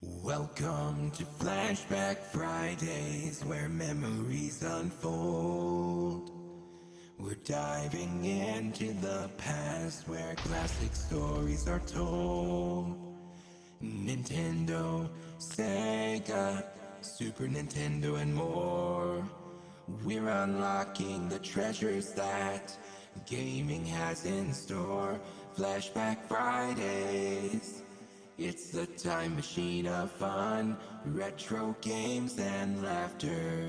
Welcome to Flashback Fridays, where memories unfold. We're diving into the past, where classic stories are told. Nintendo, Sega, Super Nintendo, and more. We're unlocking the treasures that gaming has in store. Flashback Fridays. It's the time machine of fun, retro games and laughter.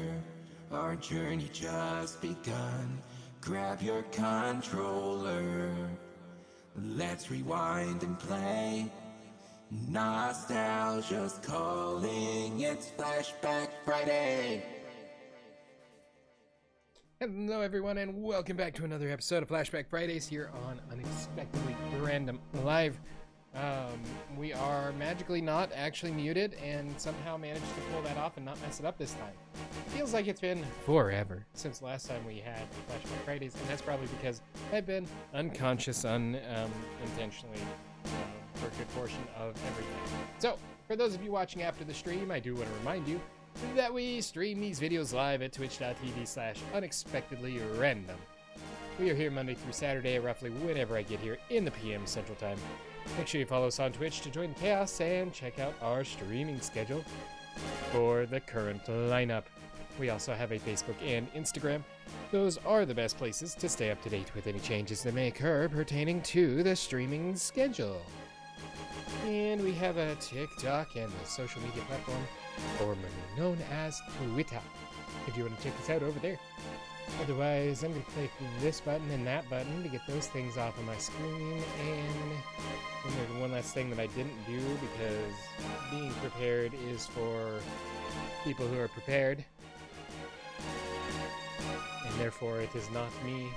Our journey just begun. Grab your controller. Let's rewind and play. Nostalgia's calling. It's Flashback Friday. Hello everyone and welcome back to another episode of Flashback Fridays here on Unexpectedly Random Live. We are magically not actually muted and somehow managed to pull that off and not mess it up this time. It feels like it's been forever since last time we had Flashback Fridays, and that's probably because I've been unconscious, unintentionally for a good portion of everything. So, for those of you watching after the stream, I do want to remind you that we stream these videos live at twitch.tv/unexpectedlyrandom. We are here Monday through Saturday, roughly whenever I get here in the PM Central Time. Make sure you follow us on Twitch to join the chaos and check out our streaming schedule for the current lineup. We also have a Facebook and Instagram. Those are the best places to stay up to date with any changes that may occur pertaining to the streaming schedule. And we have a TikTok and a social media platform formerly known as Twitter, if you want to check us out over there. Otherwise, I'm going to click this button and that button to get those things off of my screen. And there's one last thing that I didn't do, because being prepared is for people who are prepared. And therefore, it is not me.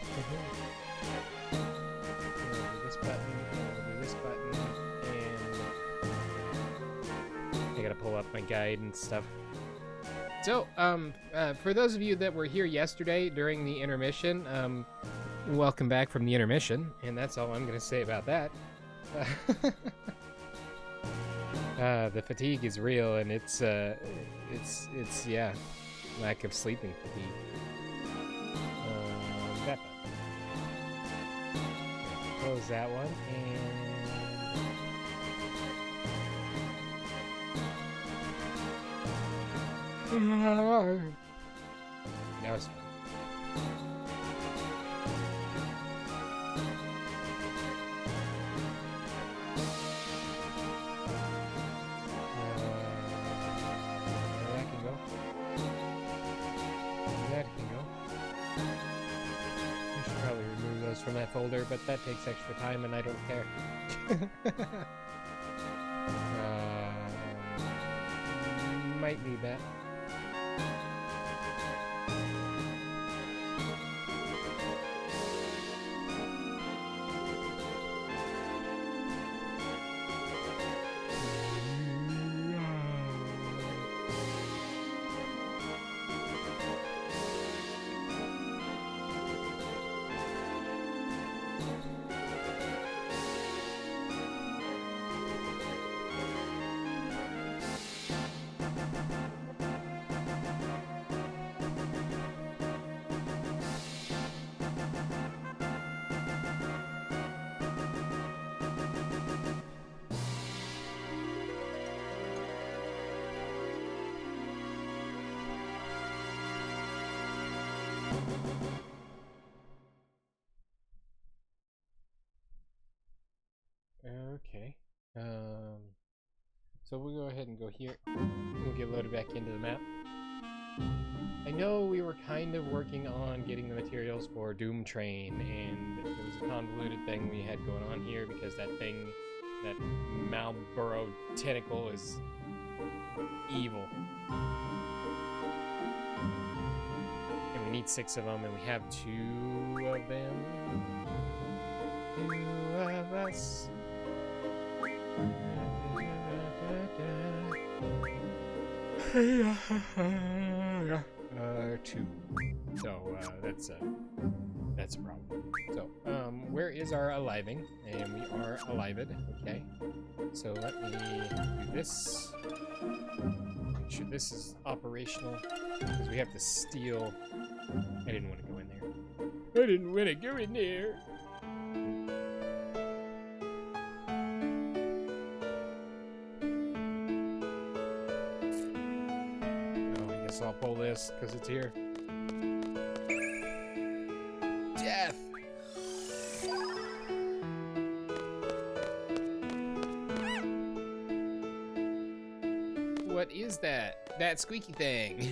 I'm going to do this button, I'm going to do this button, and I got to pull up my guide and stuff. So, for those of you that were here yesterday during the intermission, welcome back from the intermission, and that's all I'm going to say about that. The fatigue is real, and it's yeah, lack of sleeping fatigue. That button. Close that one, and now it's fine. That can go. That can go. I should probably remove those from that folder, but that takes extra time and I don't care. Might need that. Okay. So we'll go ahead and go here. We'll get loaded back into the map. I know we were kind of working on getting the materials for Doom Train, and there was a convoluted thing we had going on here because that thing, that Malboro tentacle, is evil. And we need 6 of them, and we have 2 of them. 2 of us. 2. So that's a problem. So where is our aliving? And we are alivid. Okay. So let me do this. Make sure this is operational. Because we have to steal. I didn't want to go in there. I didn't want to go in there. Oh, I guess I'll pull this because it's here. Death! What is that? That squeaky thing.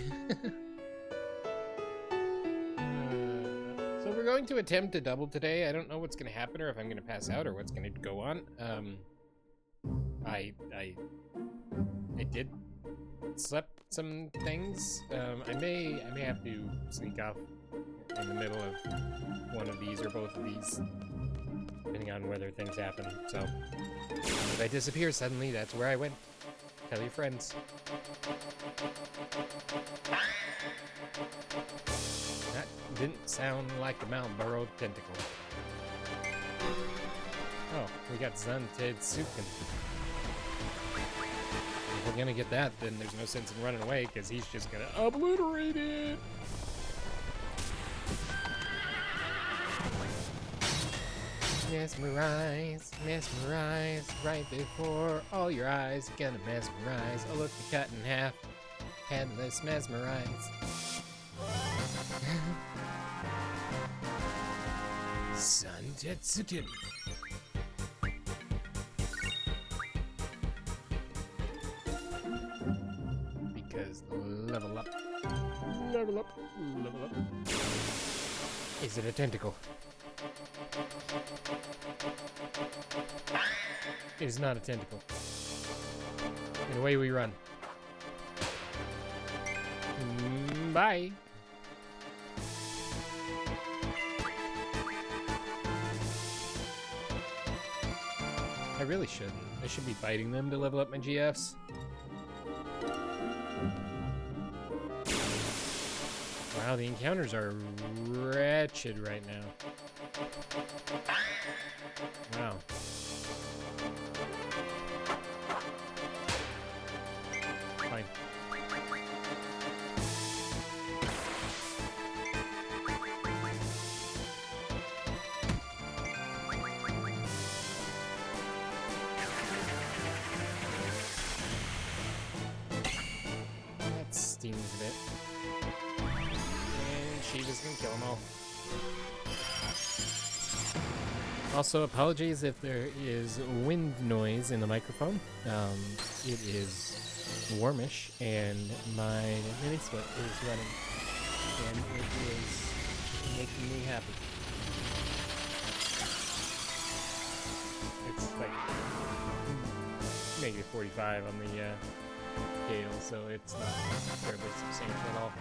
So we're going to attempt a double today. I don't know what's going to happen or if I'm going to pass out or what's going to go on. I did slept some things. I may have to sneak off in the middle of one of these or both of these, depending on whether things happen. So if I disappear suddenly, that's where I went. Tell your friends. That didn't sound like a Malboro tentacle. Oh, we got Zunted Sukin. If we're gonna get that, then there's no sense in running away, because he's just gonna obliterate it! Mesmerize, mesmerize, right before all your eyes. Gonna mesmerize. Oh, look, the cut in half. Headless mesmerize. Sun Tetsukin. Because level up. Level up. Level up. Is it a tentacle? It is not a tentacle. And away we run. Bye. I really shouldn't. I should be fighting them to level up my GFs. Wow, the encounters are wretched right now. Wow. Fine. That stings a bit. And she just gonna kill them all. Also, apologies if there is wind noise in the microphone. It is warmish, and my mini split is running, and it is making me happy. It's like negative 45 on the scale, so it's not terribly substantial at all.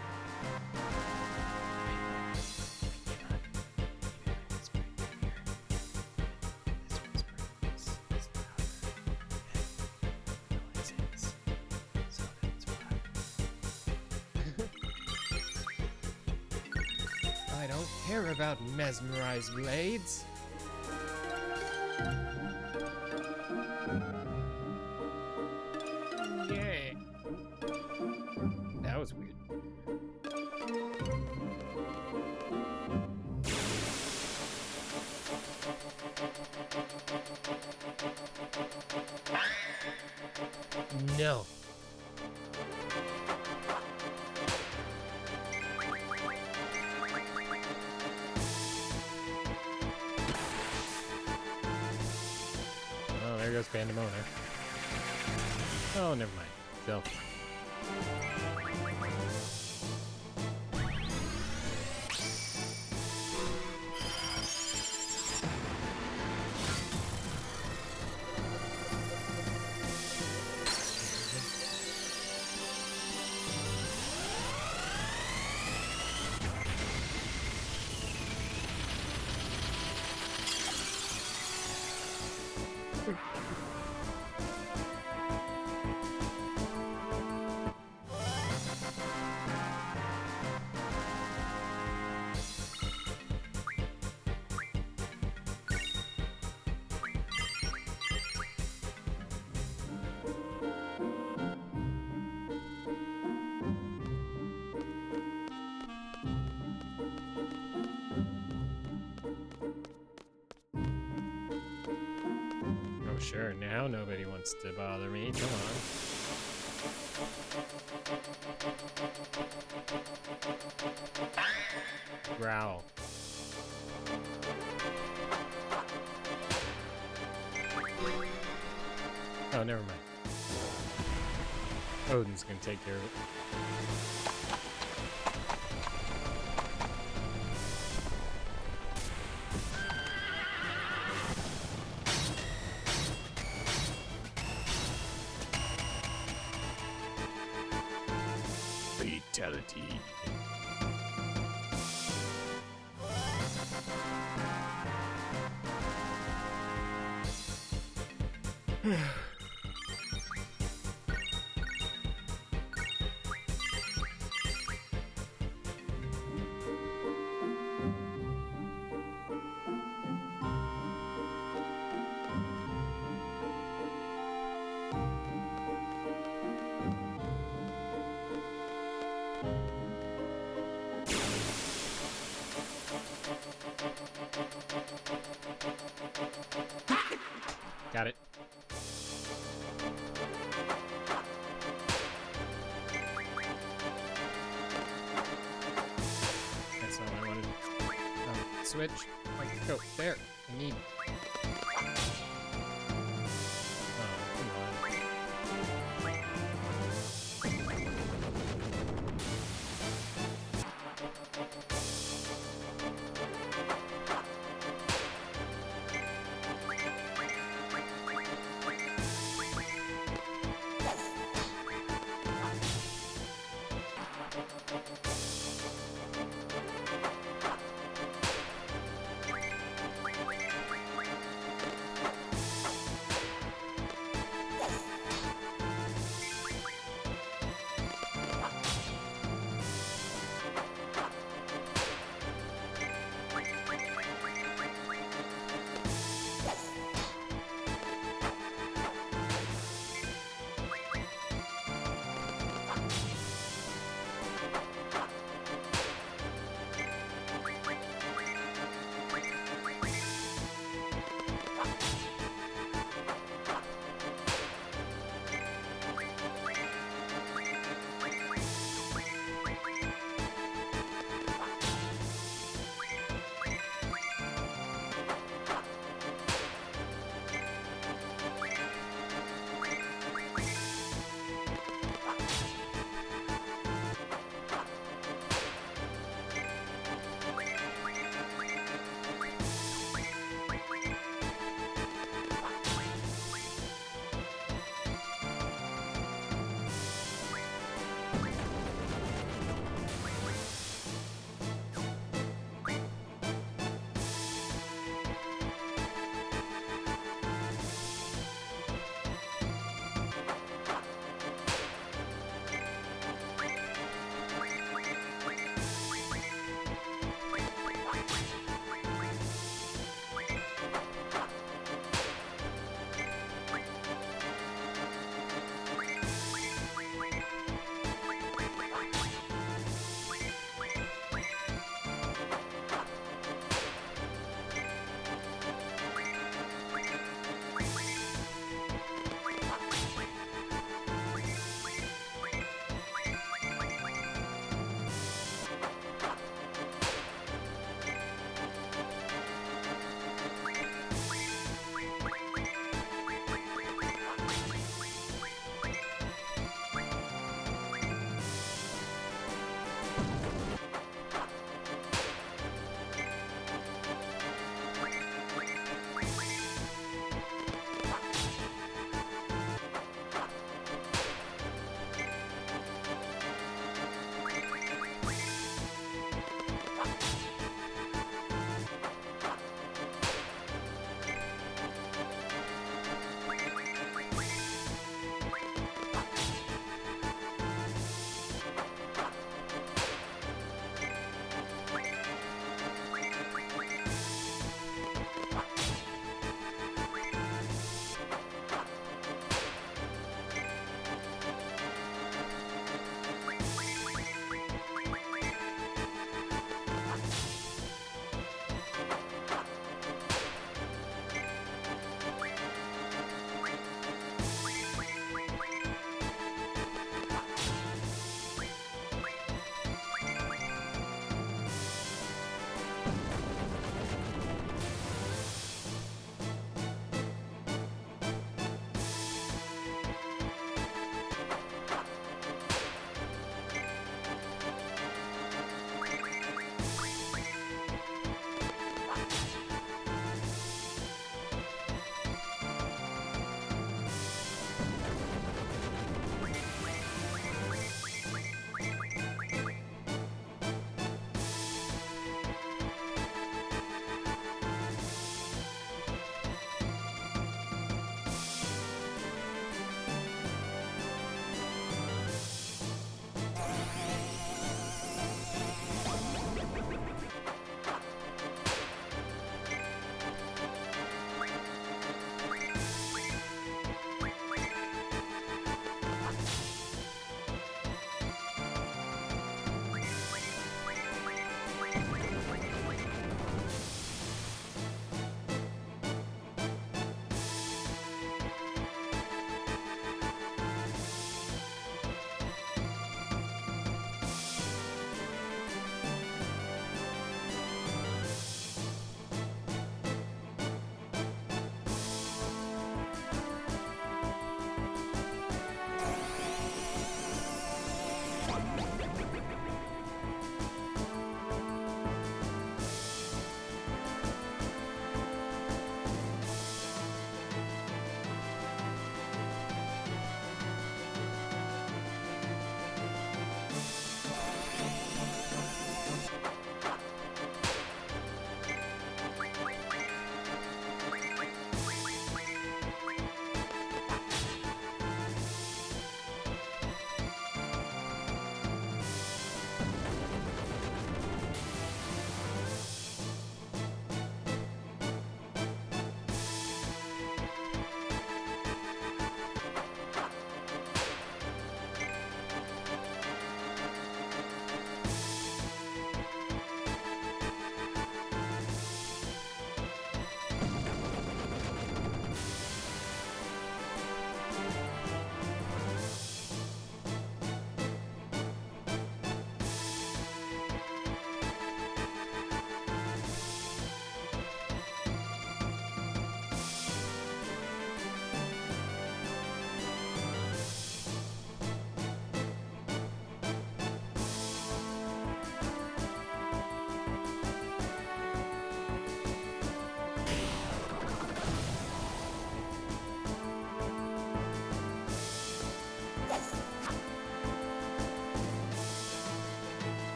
I don't care about mesmerized blades. Yeah. That was weird. No. Oh, there goes Pandemona. Oh, never mind. Still. Now nobody wants to bother me. Come on. Growl. Oh, never mind. Odin's gonna take care of it. Fatality. Got it. That's all I wanted. Switch. Like, go. There. I need. Oh, come on.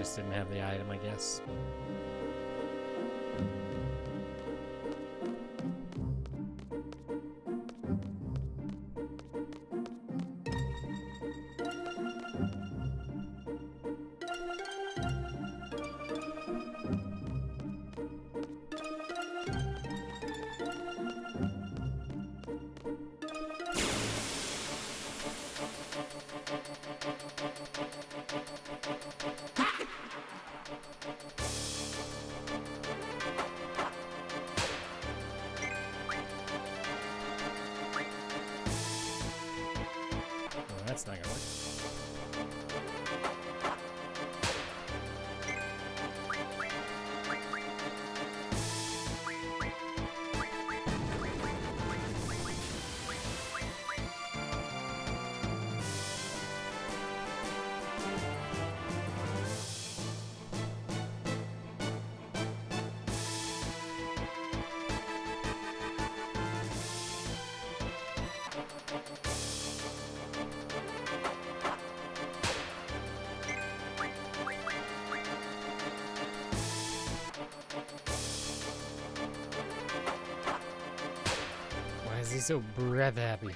Just didn't have the item, I guess. That's not gonna work. Why is he so breath happy?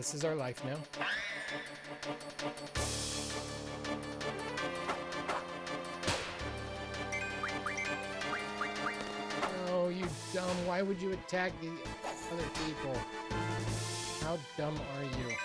this is our life now. Oh, you dumb. Why would you attack the other people? How dumb are you?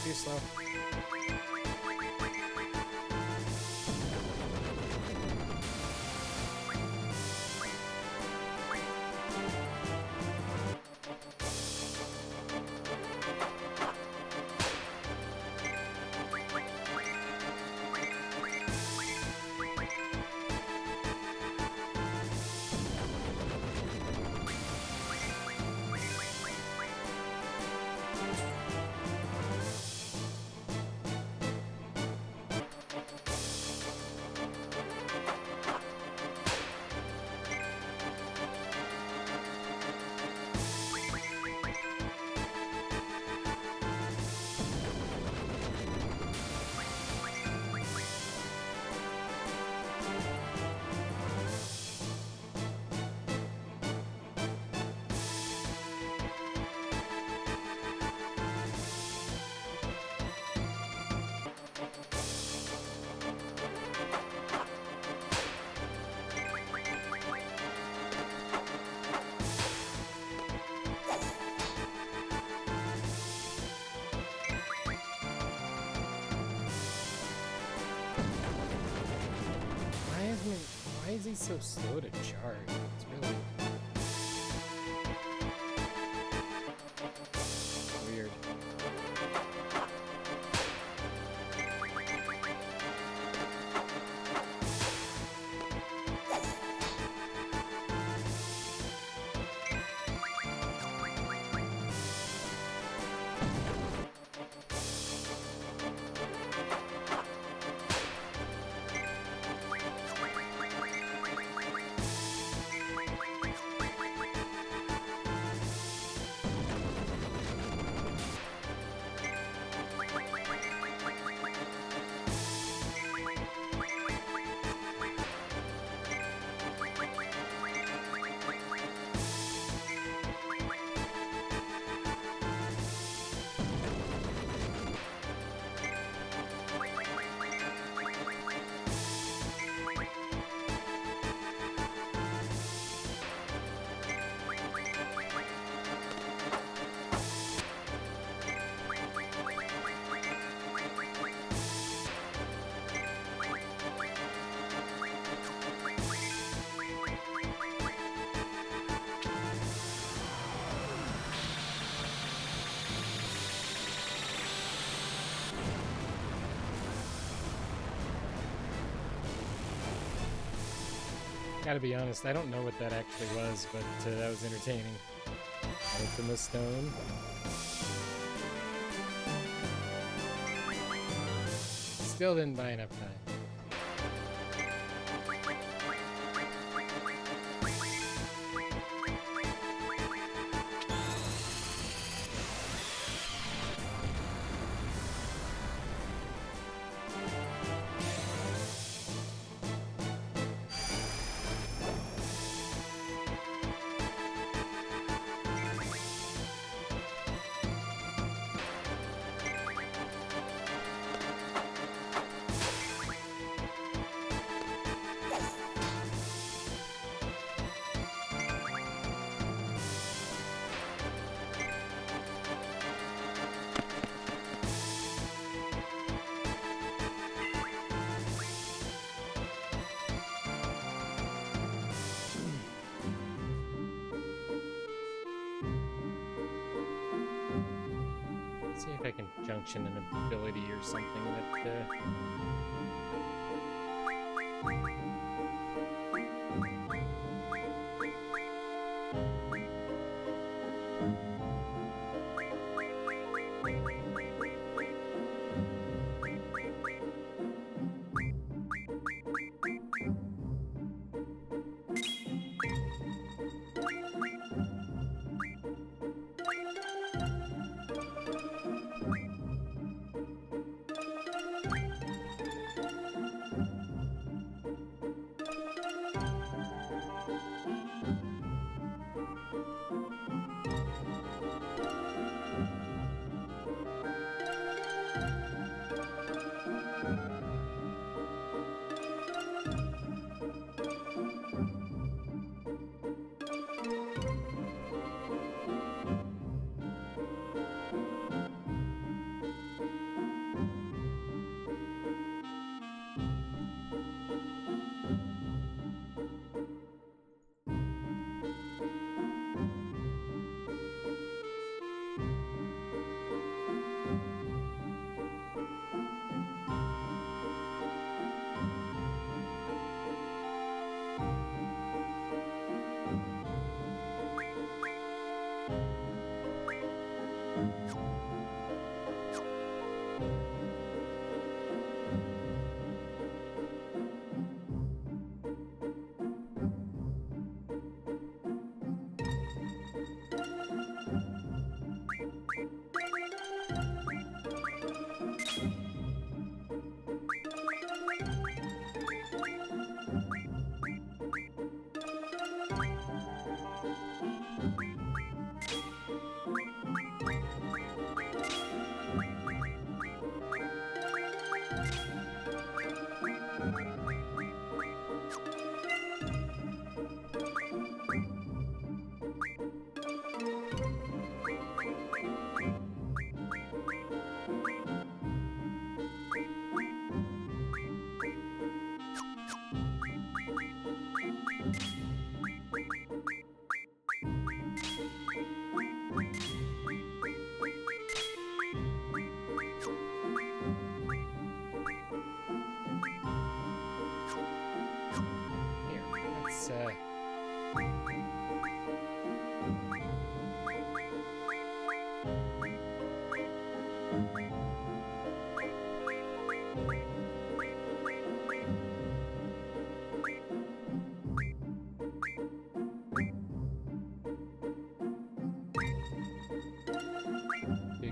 Too slow. Why is he so slow to charge? It's really weird. Gotta be honest, I don't know what that actually was, but that was entertaining. Infamous Stone. Still didn't buy enough time. See if I can junction an ability or something that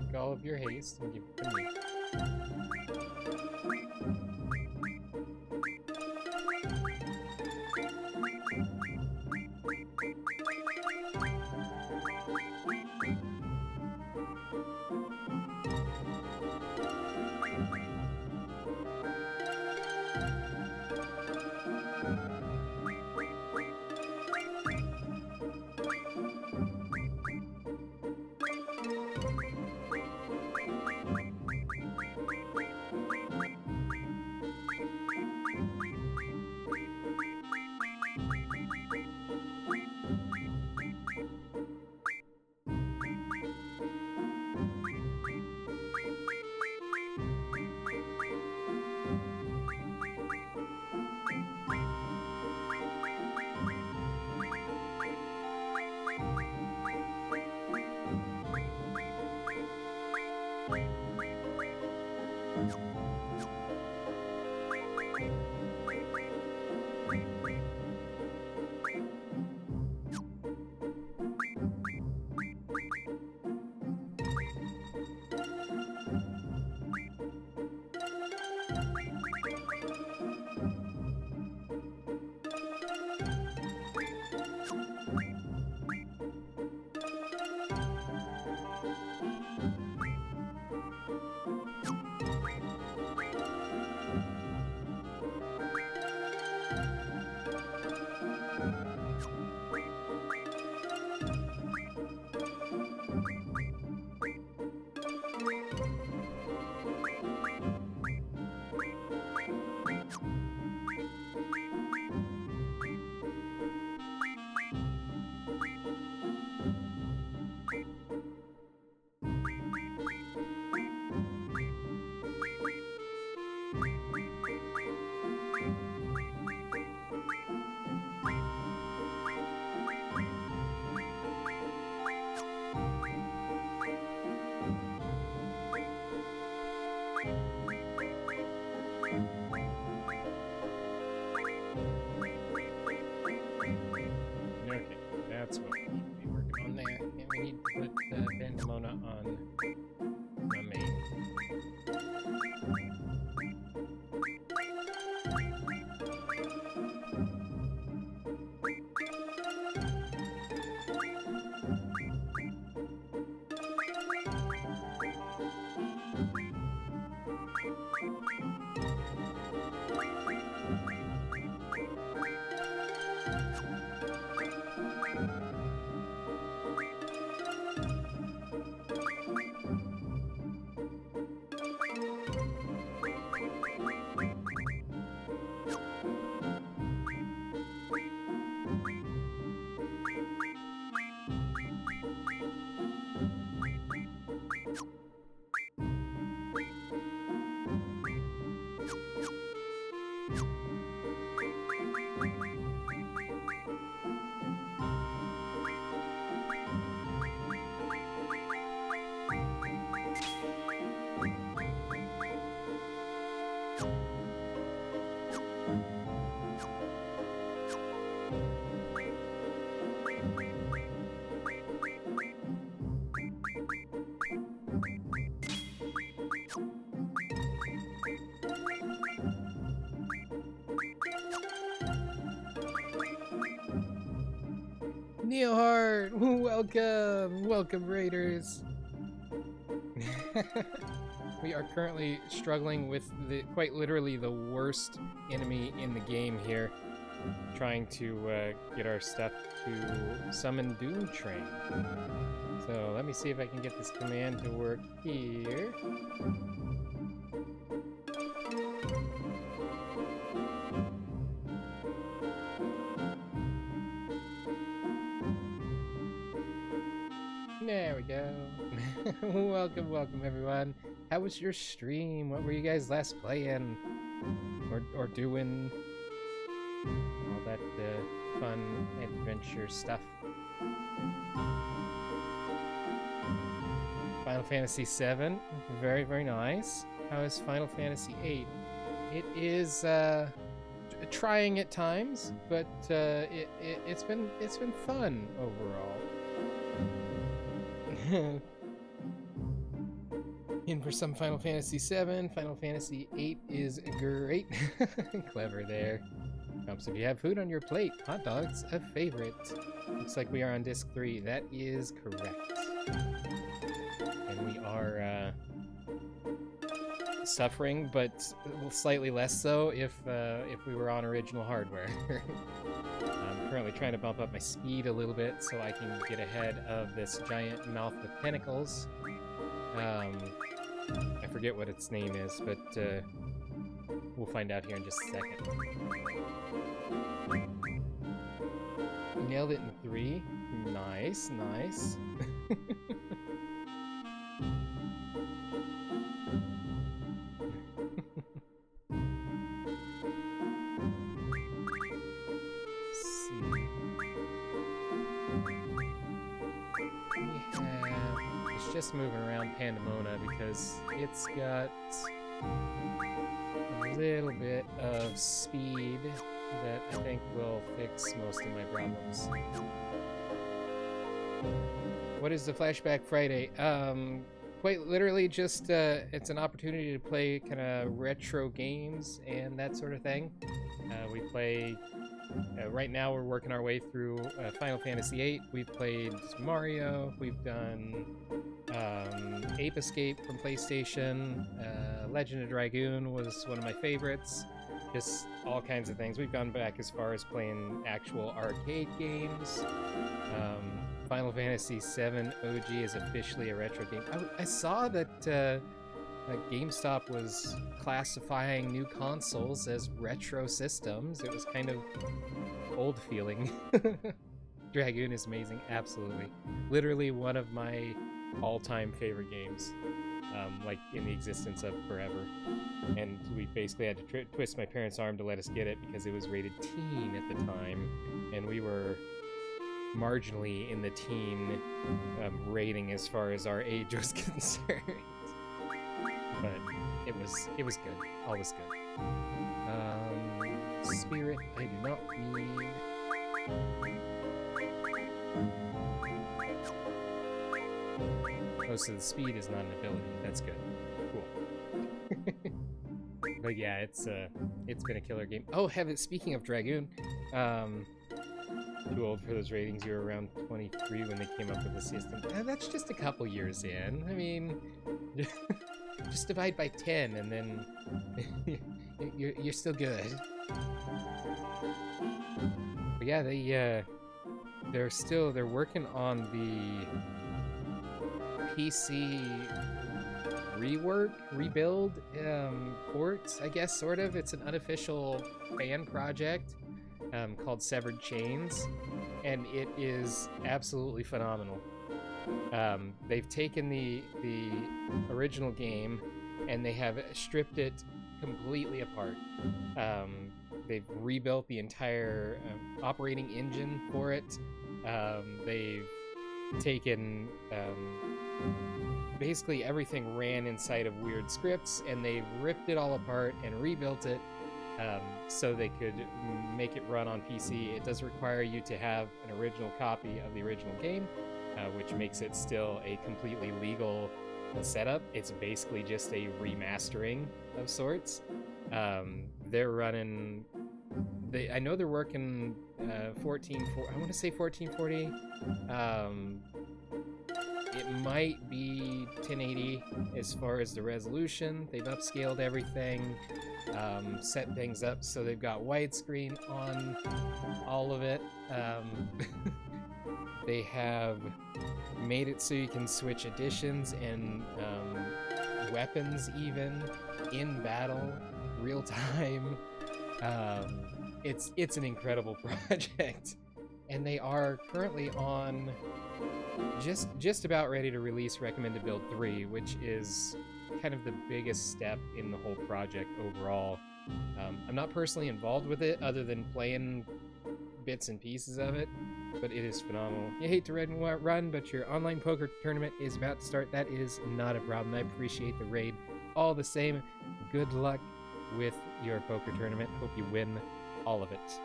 take all of your haste and give it to me. Okay, that's what we need to be working on there. And we need to put Pandemona on my main. Neohart, welcome Raiders. We are currently struggling with quite literally the worst enemy in the game here, trying to get our stuff to summon Doom Train. So let me see if I can get this command to work here. There we go. welcome everyone. How was your stream? What were you guys last playing or doing? All that fun adventure stuff. Final Fantasy VII, very nice. How is Final Fantasy VIII? It is trying at times, but it's been fun overall. In for some Final Fantasy VII. Final Fantasy VIII is great. Clever there. If you have food on your plate, hot dogs a favorite. Looks like we are on disc 3. That is correct. And we are suffering, but slightly less so if we were on original hardware. I'm currently trying to bump up my speed a little bit so I can get ahead of this giant mouth with tentacles. I forget what its name is, but we'll find out here in just a second. Nailed it in 3. Nice. Just moving around Pandemona because it's got a little bit of speed that I think will fix most of my problems. What is the Flashback Friday? Quite literally just it's an opportunity to play kind of retro games and that sort of thing. We play right now we're working our way through Final Fantasy VIII. We've played Mario. We've done Ape Escape from PlayStation. Legend of Dragoon was one of my favorites. Just all kinds of things. We've gone back as far as playing actual arcade games. Final Fantasy VII OG is officially a retro game. I saw that GameStop was classifying new consoles as retro systems. It was kind of old feeling. Dragoon is amazing, absolutely. Literally one of my all-time favorite games. like in the existence of forever. And we basically had to twist my parents' arm to let us get it because it was rated teen at the time, and we were marginally in the teen rating as far as our age was concerned. But it was good. All was good. Spirit, I do not need. Oh, so the speed is not an ability. That's good. Cool. But yeah, it's been a killer game. Oh, speaking of Dragoon, too old for those ratings. You were around 23 when they came up with the system. That's just a couple years in. I mean, just divide by 10 and then you're still good. But yeah, they're working on the PC rebuild port, I guess, sort of. It's an unofficial fan project called Severed Chains, and it is absolutely phenomenal. They've taken the original game and they have stripped it completely apart. They've rebuilt the entire operating engine for it. They've taken basically everything ran inside of weird scripts, and they ripped it all apart and rebuilt it so they could make it run on PC. It does require you to have an original copy of the original game, which makes it still a completely legal setup. It's basically just a remastering of sorts. They're running. I know they're working 1440. I want to say 1440. It might be 1080 as far as the resolution. They've upscaled everything, set things up so they've got widescreen on all of it. They have made it so you can switch editions and weapons even in battle, real time. It's an incredible project, and they are currently on just about ready to release Recommended Build 3, which is kind of the biggest step in the whole project overall. I'm not personally involved with it other than playing bits and pieces of it, but it is phenomenal. You hate to run, but your online poker tournament is about to start. That is not a problem. I appreciate the raid all the same. Good luck with your poker tournament. Hope you win all of it.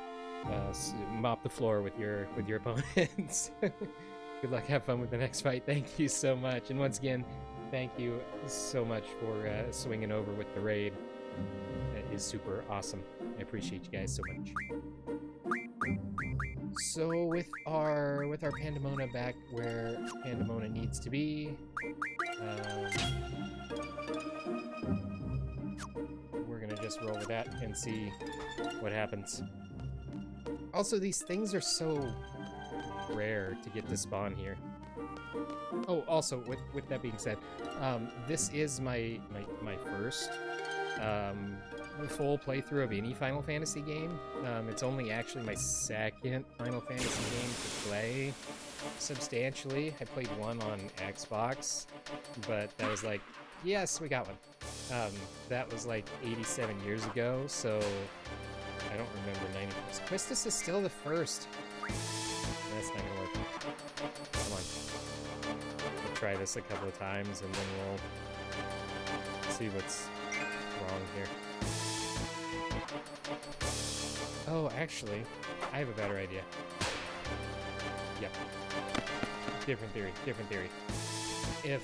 Mop the floor with your opponents. Good luck. Have fun with the next fight. Thank you so much. And once again, thank you so much for swinging over with the raid. That is super awesome. I appreciate you guys so much. So with our Pandemona back where Pandemona needs to be, we're gonna just roll with that and see what happens. Also, these things are so rare to get to spawn here. Oh, also, with that being said, this is my first full playthrough of any Final Fantasy game. It's only actually my second Final Fantasy game to play substantially. I played one on Xbox, but that was like, yes, we got one. That was like 87 years ago, so I don't remember 90. Quistis is still the first. That's not gonna work. Come on. We'll try this a couple of times and then we'll see what's wrong here. Oh, actually, I have a better idea. Yep. Different theory. If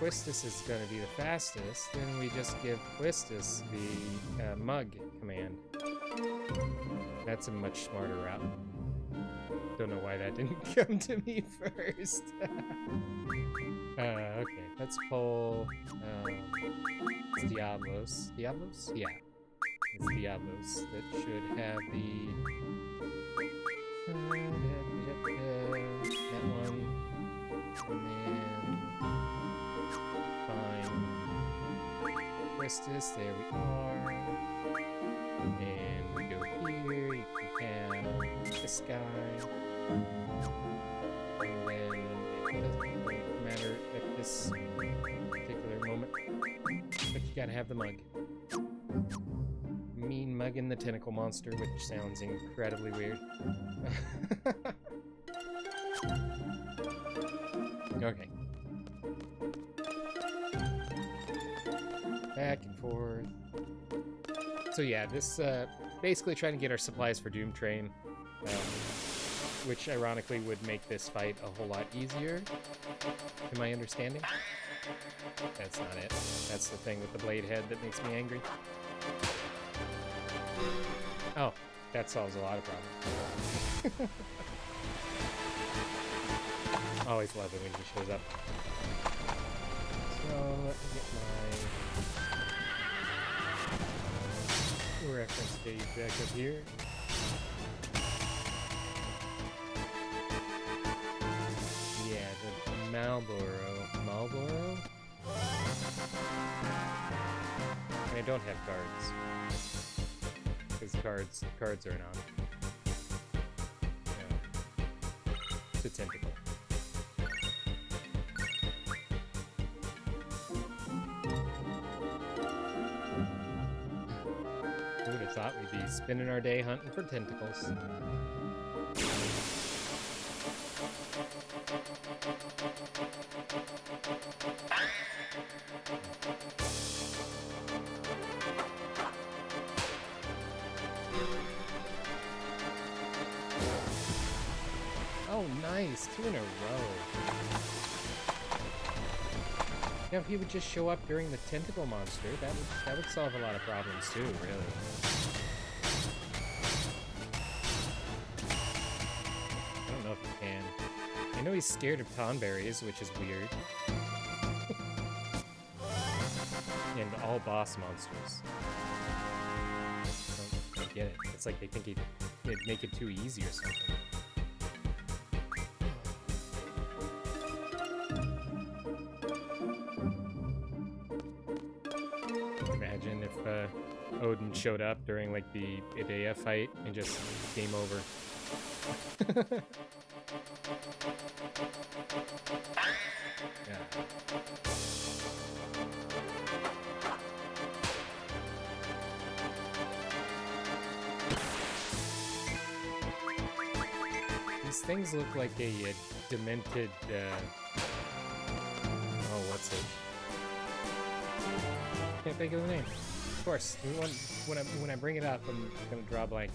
Quistis is going to be the fastest, then we just give Quistis the mug command. That's a much smarter route. Don't know why that didn't come to me first. Okay, let's pull... it's Diablos. Diablos? Yeah. It's Diablos. That should have the... that one. And then... find... Quistis, there we are. And we go here, you can have this guy. And then it doesn't really matter if this particular moment. But you gotta have the mug. Mean mugging the tentacle monster, which sounds incredibly weird. Okay. Back and forth. So yeah, this basically trying to get our supplies for Doom Train, which ironically would make this fight a whole lot easier, to my understanding. That's not it. That's the thing with the blade head that makes me angry. Oh, that solves a lot of problems. Always love it when he shows up. So, let me get my reference page back up here. Yeah, the Marlboro? And I don't have cards. Because cards are an option. It's a tentacle. Who would have thought we'd be spending our day hunting for tentacles? Oh, nice. 2 in a row. Now, if he would just show up during the tentacle monster, that would solve a lot of problems too, really. I don't know if he can. I know he's scared of tonberries, which is weird. And all boss monsters. I don't get it. It's like they think it'd make it too easy or something. Imagine if Odin showed up during like the Idea fight and just game over. Yeah. These things look like a demented, oh, what's it? Can't think of the name. Of course, when I bring it up, I'm gonna draw a blank.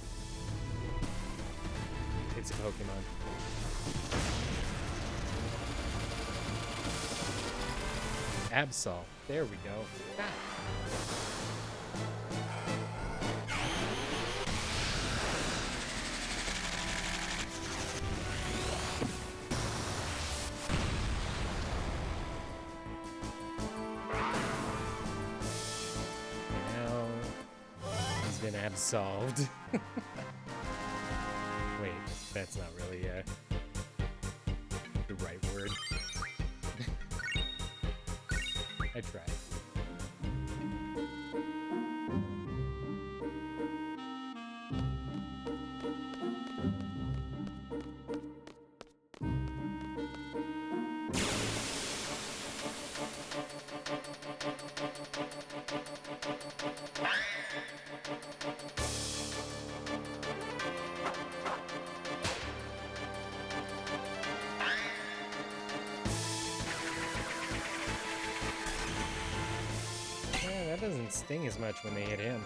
It's a Pokemon. Absol. There we go. Ah. Absolved. Wait, that's not really the right word. I tried. That doesn't sting as much when they hit him.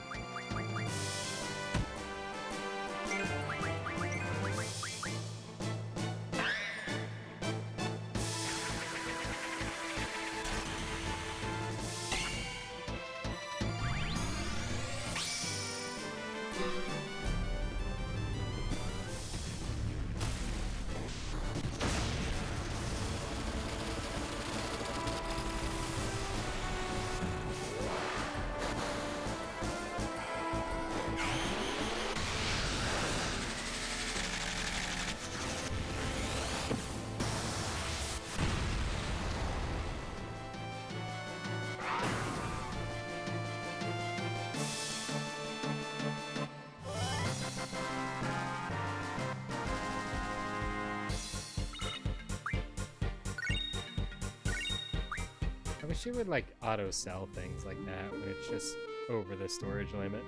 wish it would like auto sell things like that when it's just over the storage limit.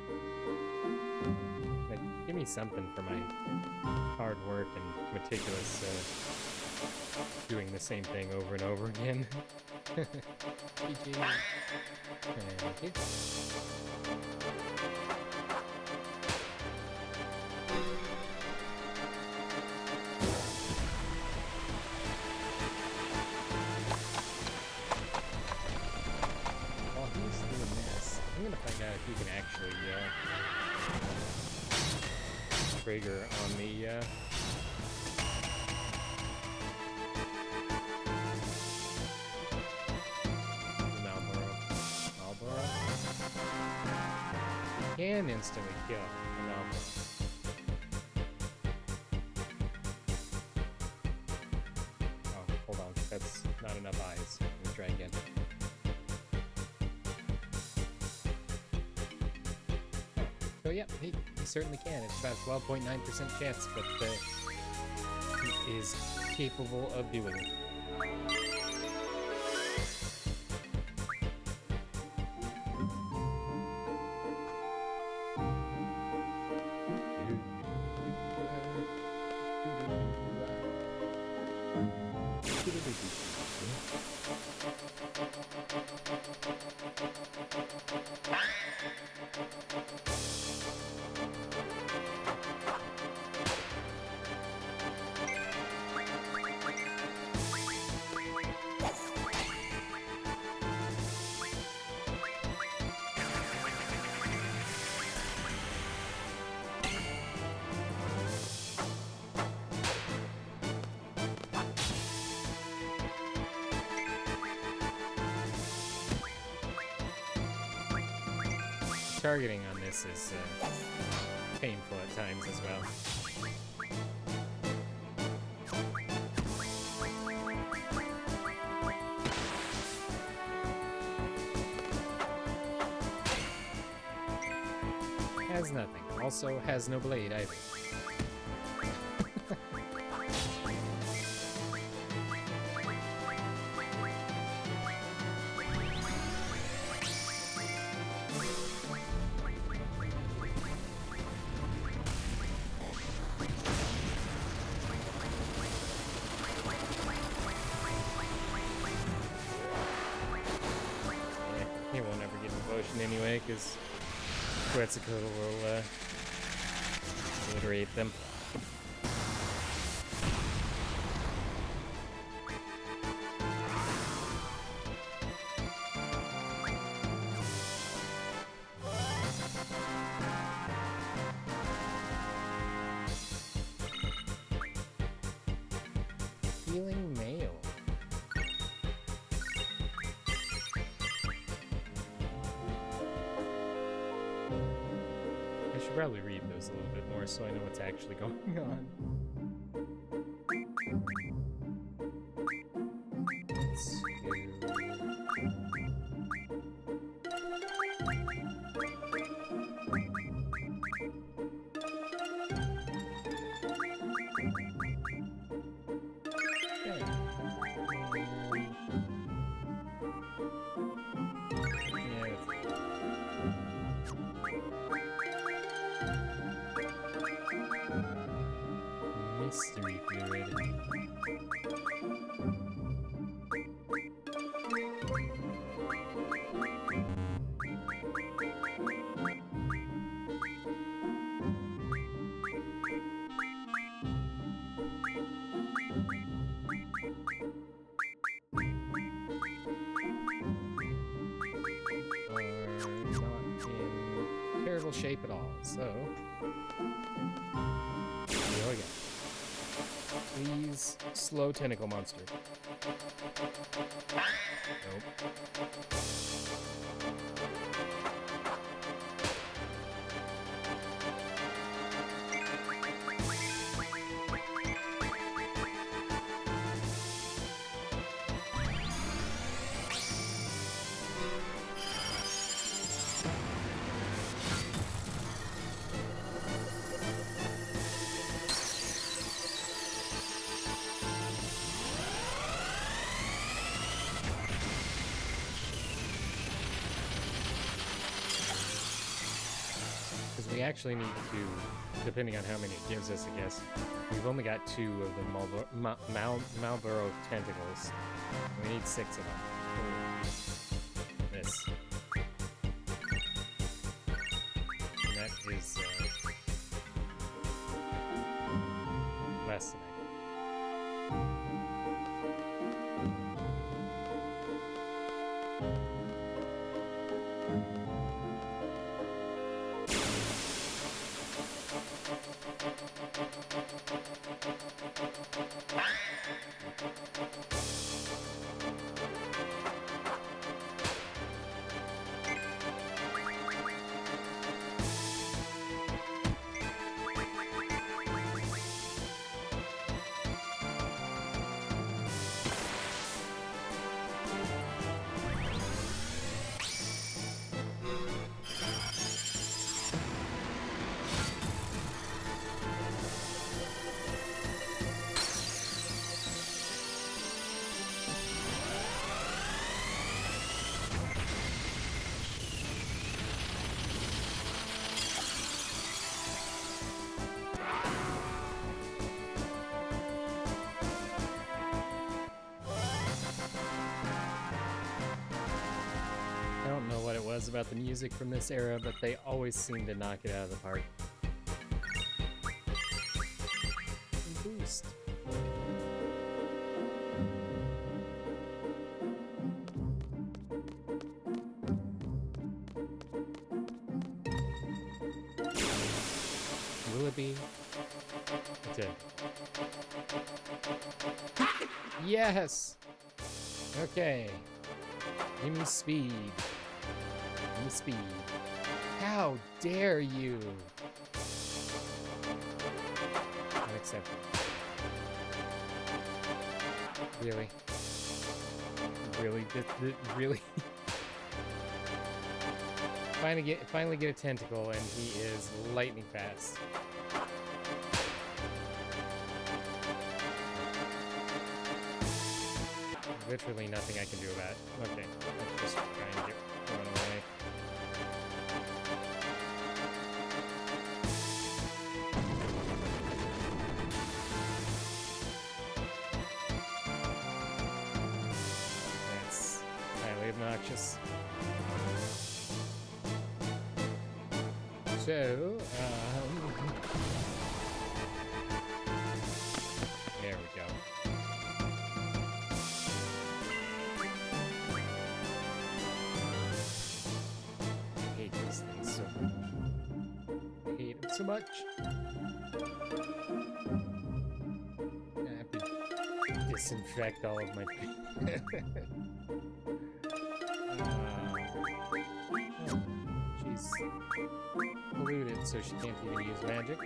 Like, give me something for my hard work and meticulous doing the same thing over and over again. GG. Thank you. While he's doing this, I'm gonna find out if you can actually trigger on the Marlboro. You can instantly kill a Marlboro. Oh, hold on. That's not enough eyes. Let me try again. So yeah, he certainly can. It's about 12.9% chance, but he is capable of doing it. Targeting on this is painful at times as well. Has nothing. Also has no blade either. He won't ever get a potion anyway, because Quetzalcoatl will obliterate them. Healing mail. I should probably read those a little bit more so I know what's actually going on. Let's mystery fluid. Are not in terrible shape at all, so here we go. Please, slow tentacle monster. Nope. Because we actually need to, depending on how many it gives us, I guess. We've only got 2 of the Marlboro tentacles. We need 6 of them. This. And that is less than about the music from this era, but they always seem to knock it out of the park. Boost. Will it be? It's it. Yes! Okay. Give me speed. Speed. How dare you? Unacceptable. Really? Really? Really? Finally get a tentacle, and he is lightning fast. Literally nothing I can do about it. Okay, let's just try and get run away. That's highly obnoxious. So, there we go. I hate these things so much. I hate them so much. I have to disinfect all of my... She's polluted, so she can't even use magic.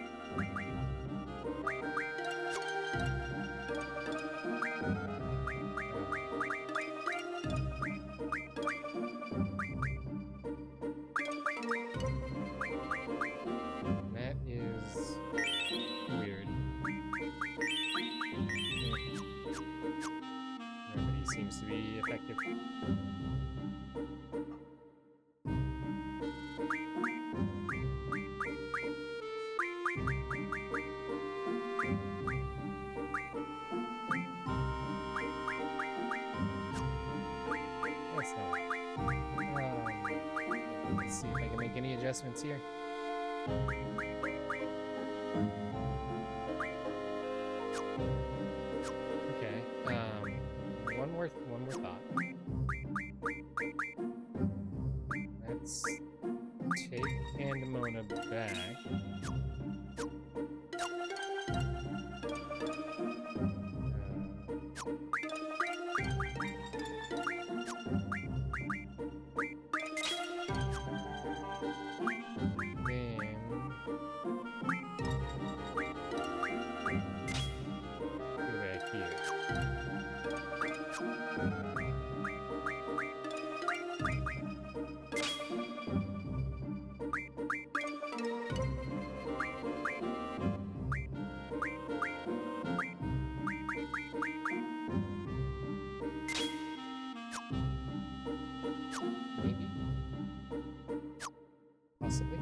That is weird. Remedy seems to be effective. Let's see if I can make any adjustments here. Okay. One more thought. Let's take Pandemona back. Possibly.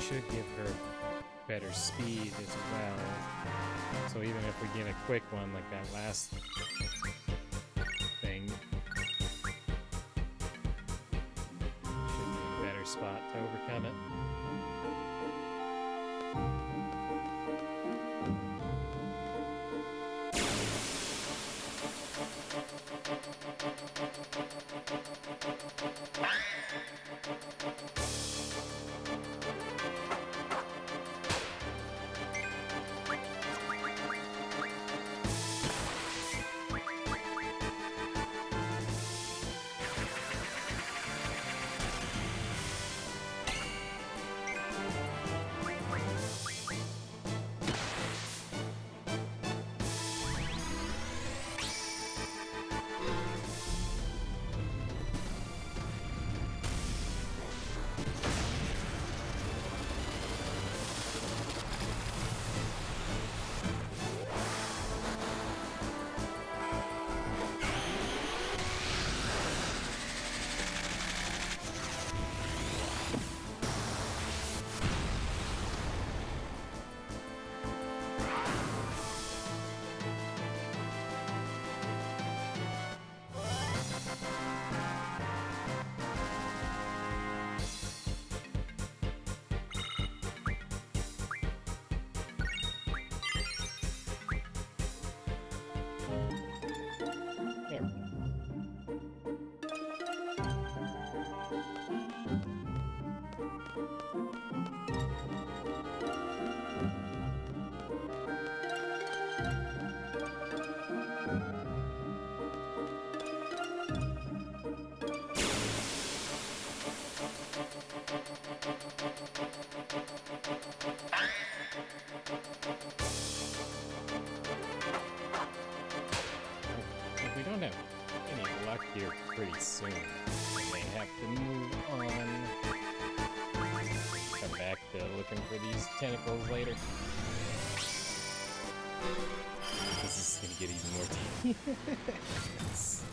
should give her better speed as well. So even if we get a quick one like that last thing, should be a better spot to overcome it. If we don't have any luck here pretty soon, we may have to move on. Come back to looking for these tentacles later. This is gonna get even more tedious.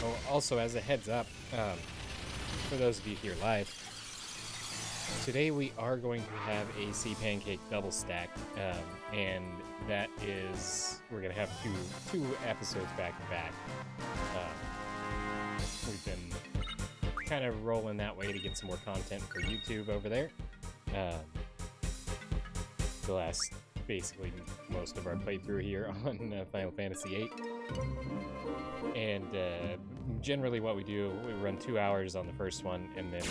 Oh, also, as a heads up, for those of you here live, today we are going to have a Sea Pancake double stack, and that is, we're going to have two episodes back to back. We've been kind of rolling that way to get some more content for YouTube over there. The last, basically, most of our playthrough here on Final Fantasy VIII. And generally what we do, we run 2 hours on the first one and then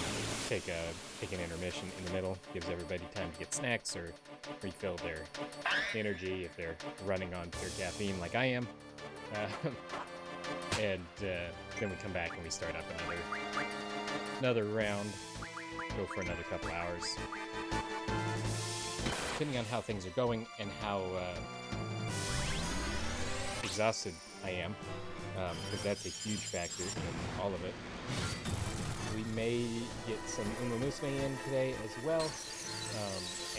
take an intermission in the middle. Gives everybody time to get snacks or refill their energy if they're running on pure caffeine like I am. And then we come back and we start up another round. Go for another couple hours. Depending on how things are going and how exhausted I am, because that's a huge factor in all of it. We may get some Umumusme in today as well,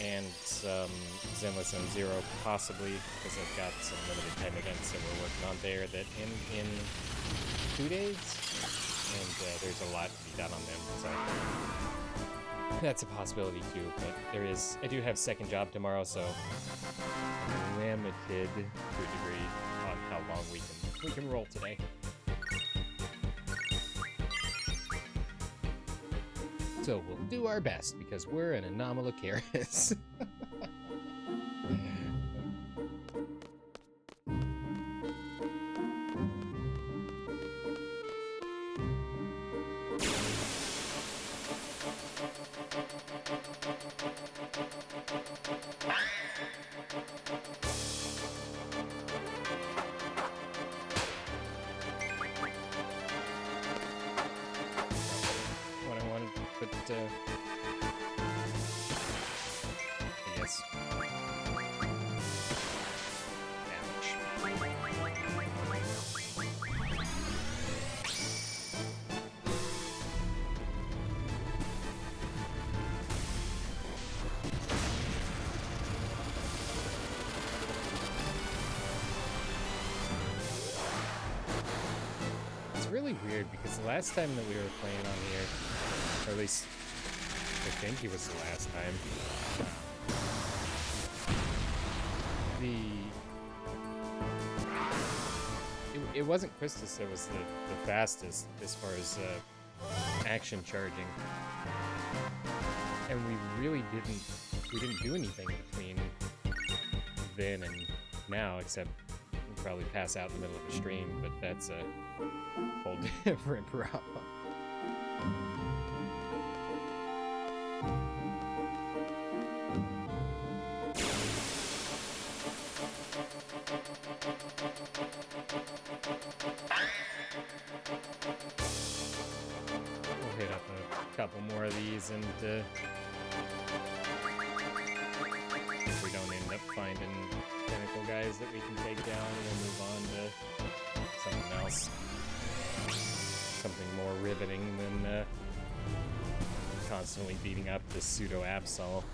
and some Zenless and Zero possibly, because I've got some limited time events that we're working on there that end in 2 days, and there's a lot to be done on them, so that's a possibility too. But I do have second job tomorrow, so I'm limited to a degree on how long we can roll today. So we'll do our best because we're an Anomalocaris. really weird because the last time that we were playing on here, or at least I think it was the last time, it wasn't Christus that was the fastest as far as action charging, and we didn't do anything between then and now, except we'll probably pass out in the middle of a stream, but that's a whole different problem. We'll hit up a couple more of these, and if we don't end up finding tentacle guys that we can take down, we'll move on to something else. Something more riveting than constantly beating up this pseudo-Absol.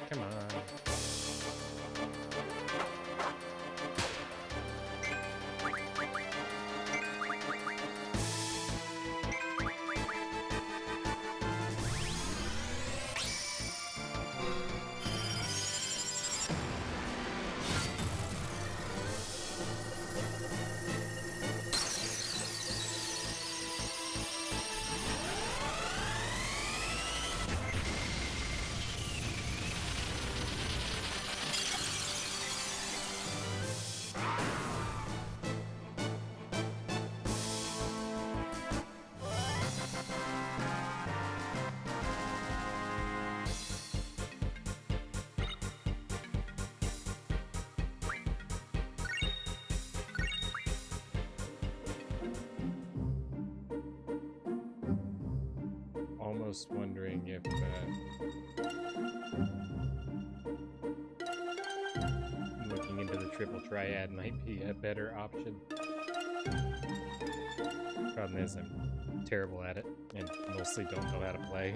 Come on. Almost wondering if looking into the triple triad might be a better option. Problem is, I'm terrible at it and mostly don't know how to play.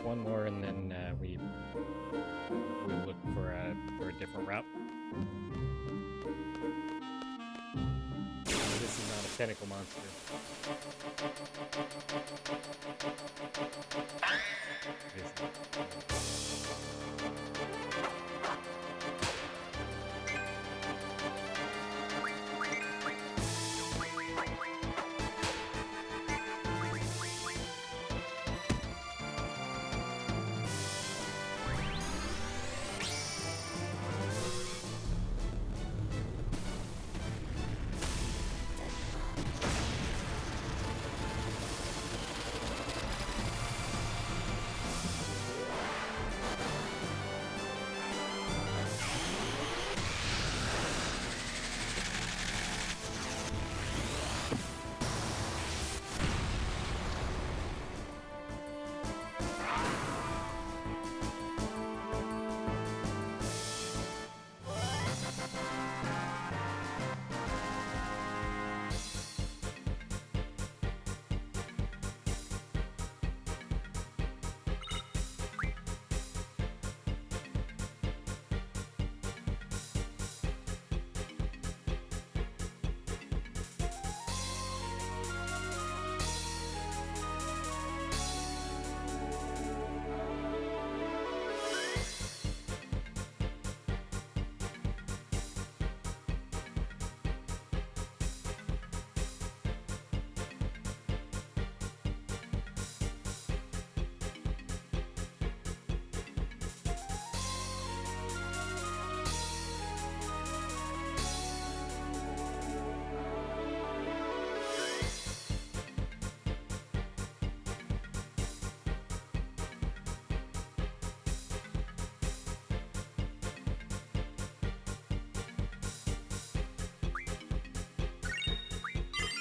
one more, and then we look for a different route. This is not a tentacle monster. It is not.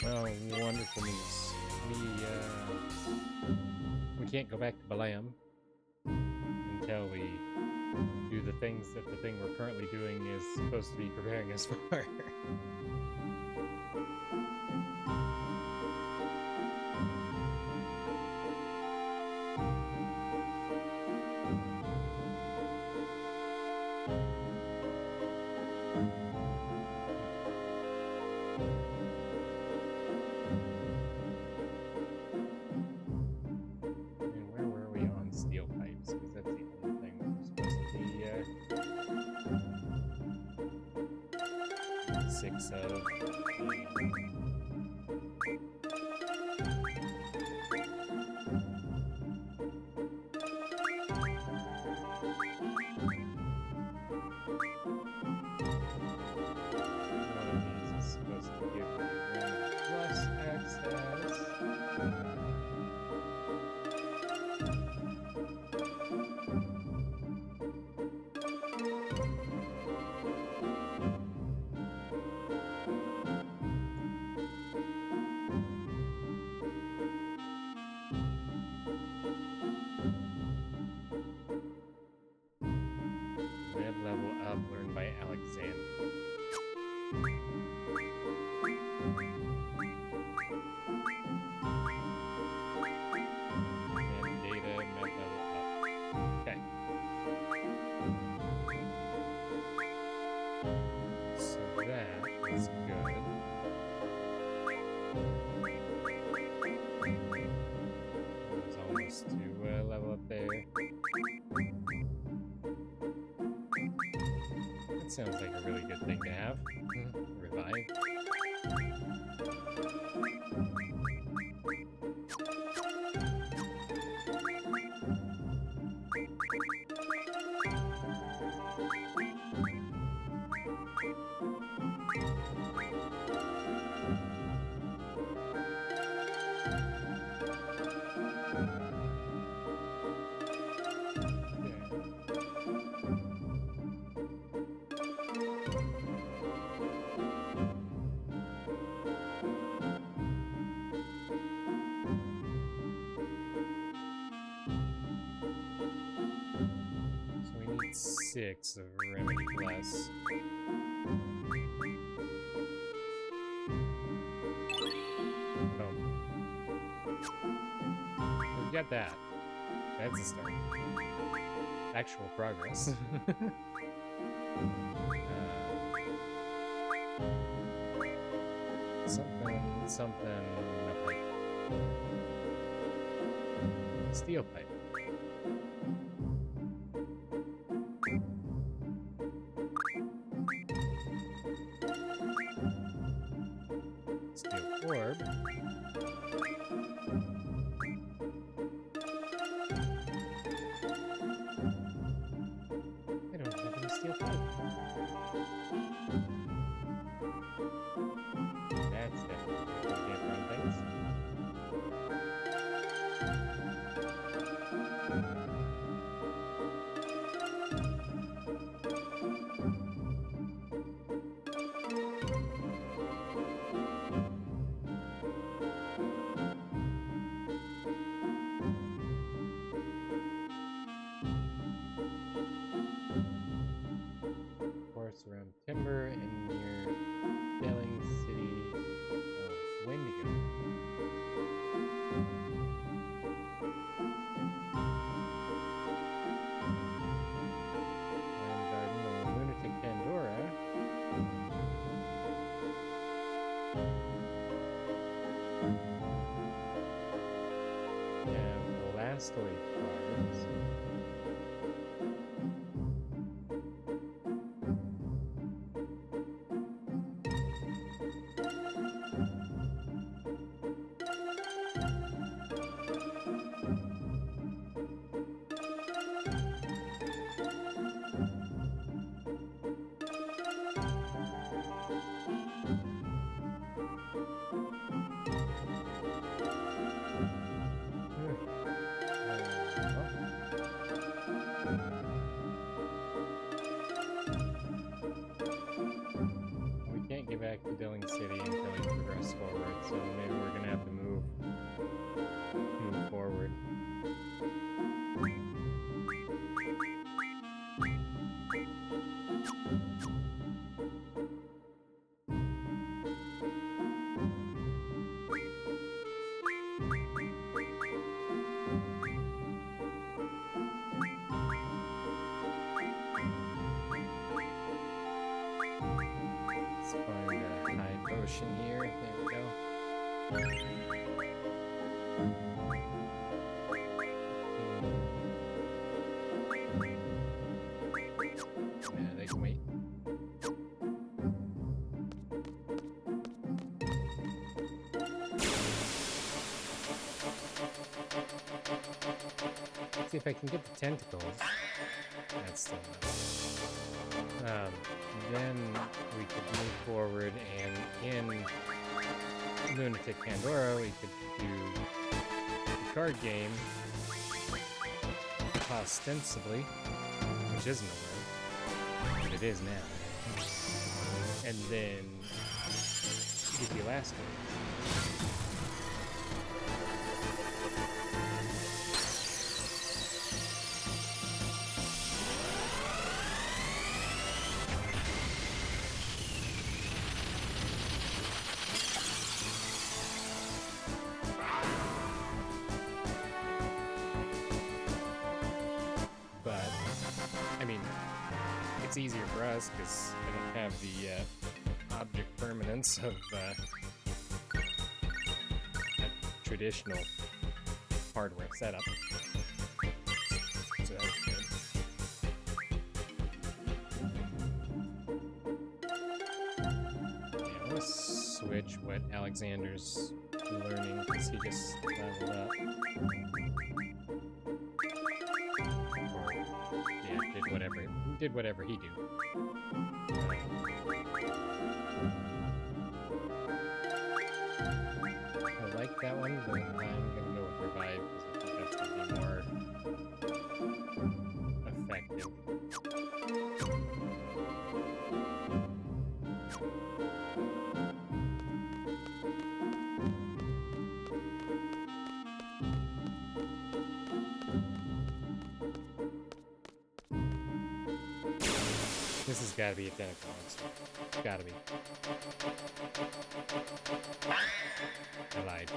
Oh, wonderful news. We can't go back to Balam until we do the things that the thing we're currently doing is supposed to be preparing us for. Six of level up learned by Alexander. And data med level up. Okay. So that is good. It's almost to level up there. Sounds like a really good thing to have. Revive. Six of remedy plus. Boom. We got that. That's a start. Actual progress. Something, a pipe. Steel pipe. Steel orb. I don't have any steel pipe. That's definitely going to get run things. Forest around timber and near Sailing City of Wendigo. Land Garden of Lunatic Pandora. And Blastoid cards. We can't get back to Dilling City until we progress forward, so maybe we're gonna have to move forward. Let's find a high potion here. There we go. Yeah, they can wait. Let's see if I can get the tentacles. That's still not. Then we could move forward, and in Lunatic Pandora, we could do the card game ostensibly, which isn't a word, but it is now. And then get the Elastic. But, I mean, it's easier for us because I don't have the object permanence of a traditional hardware setup. So that's good. Yeah, I'm gonna switch what Alexander's learning because he just leveled up. Did whatever he do. I like that one, but I'm gonna go with Revive because I think that's gonna be more effective. This has got to be a tentacle monster. It's got to be. I lied.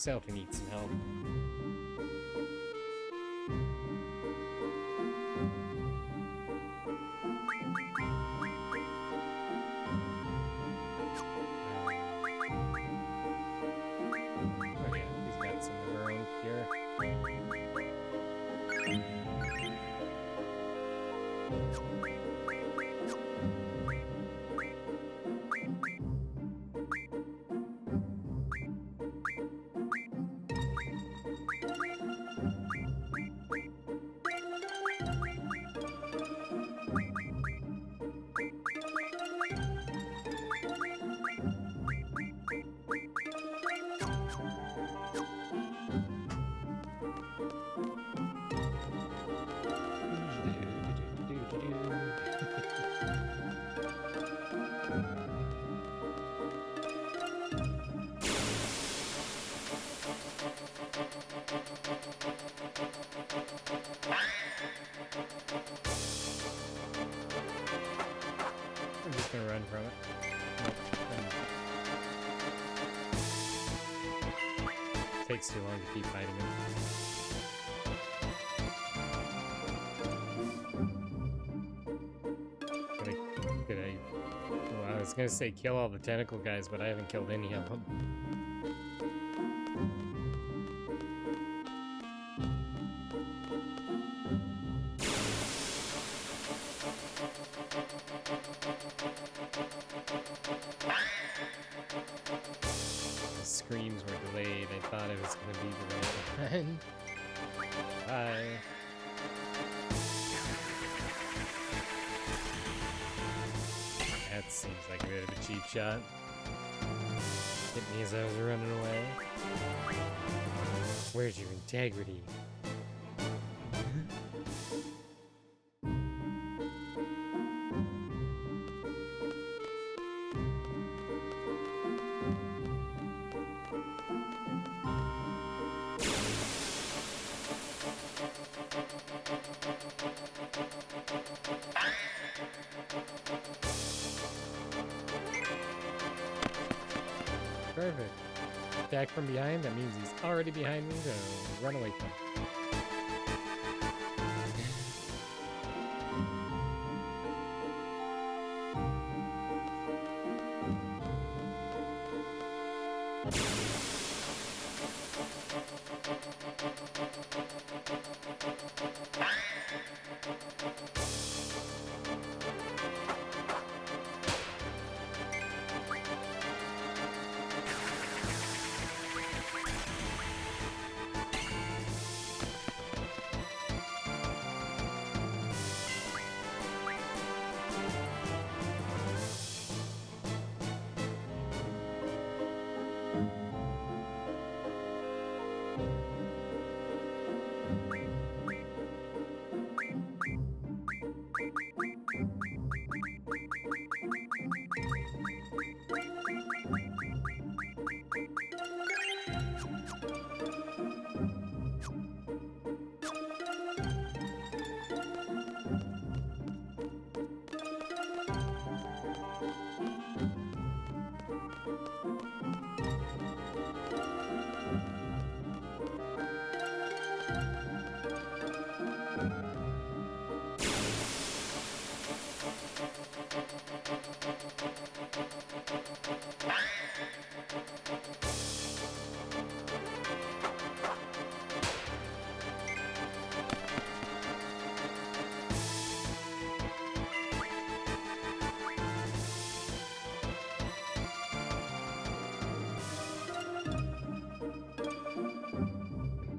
myself and need some help. Oh yeah, he's got some of our own here. I'm just gonna run from it. Nope. Takes too long to keep fighting him. Well, I was gonna say kill all the tentacle guys, but I haven't killed any of them. The screams were delayed. I thought it was gonna be the right time. Bye. That seems like a bit of a cheap shot. Hit me as I was running away. Where's your integrity? Perfect. Attack from behind, that means he's already behind me, so run away from him.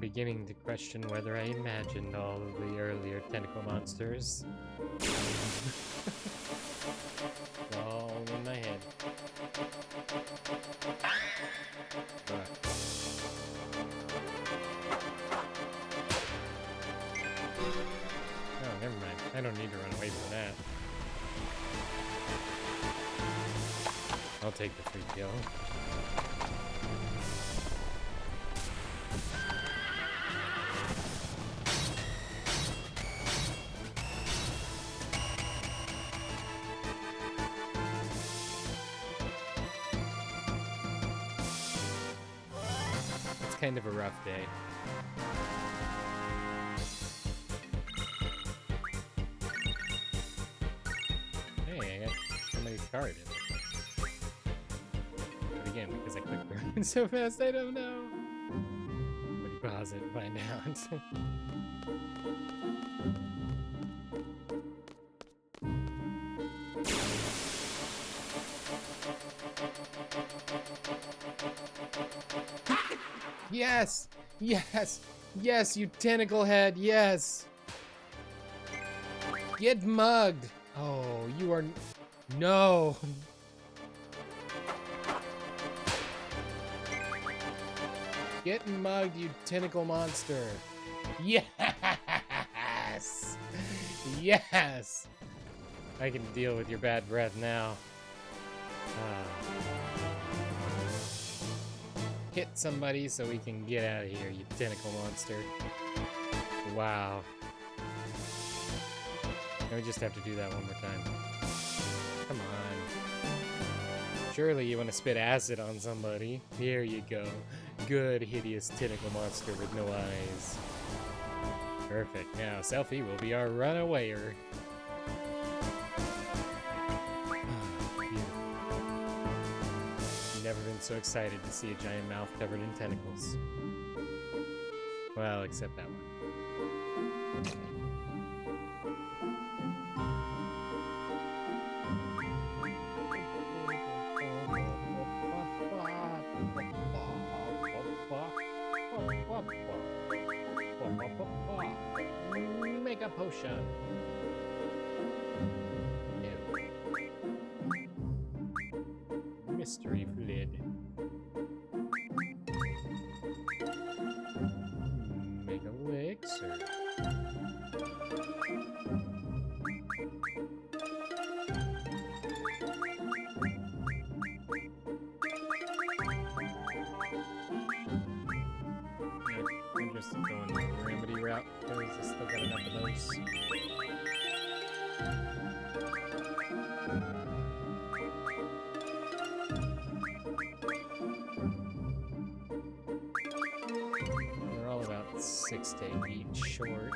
Beginning to question whether I imagined all of the earlier tentacle monsters. It's all in my head. Right. Oh, never mind. I don't need to run away from that. I'll take the free kill. kind of a rough day. Hey, I got somebody's card. But again, because I clicked through it so fast, I don't know. Somebody pause it and find out. Yes! Yes! Yes, you tentacle head, yes! Get mugged! Oh, you are... No! Get mugged, you tentacle monster! Yes! Yes! I can deal with your bad breath now. Hit somebody so we can get out of here, you tentacle monster. Wow. Now we just have to do that one more time. Come on. Surely you want to spit acid on somebody. Here you go. Good, hideous tentacle monster with no eyes. Perfect. Now, Selfie will be our runawayer. Never been so excited to see a giant mouth covered in tentacles. Well, except that one. Make a potion. Mystery lid. Make a elixir. I'm just going the remedy route because I still got enough of those. They're all about 6 to 8 short.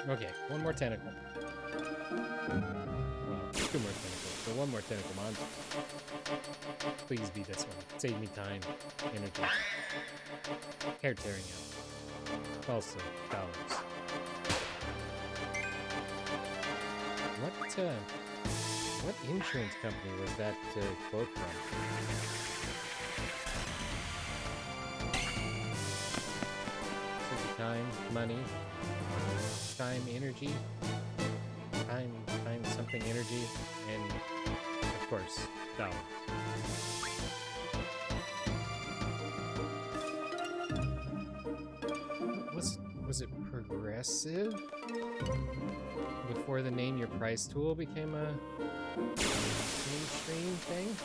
Okay, one more tentacle. Well, 2 more tentacles, but 1 more tentacle monster. Please be this one. Save me time, energy. Hair tearing out. Also, dollars. What insurance company was that quote from? Save me time, money. Time, energy, time something energy, and of course, dollars. Was it Progressive? Before the name your price tool became a mainstream thing?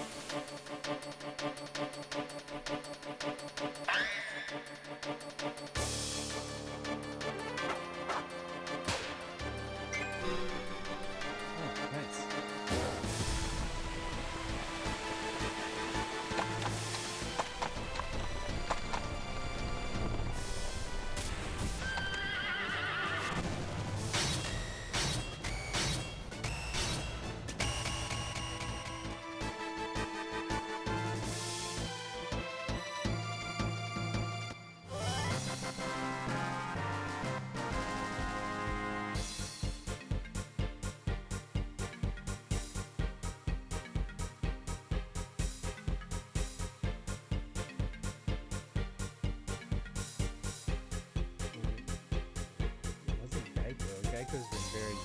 Echo's been very...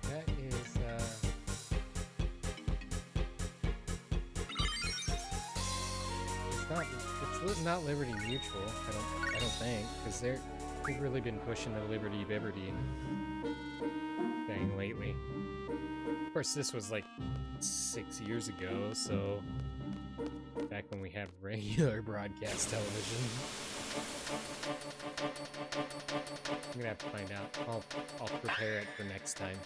That is, it's not Liberty Mutual, I don't think, because they've really been pushing the Liberty Liberty thing lately. Of course, this was like 6 years ago, so back when we had regular broadcast television. I'm gonna have to find out. I'll prepare it for next time.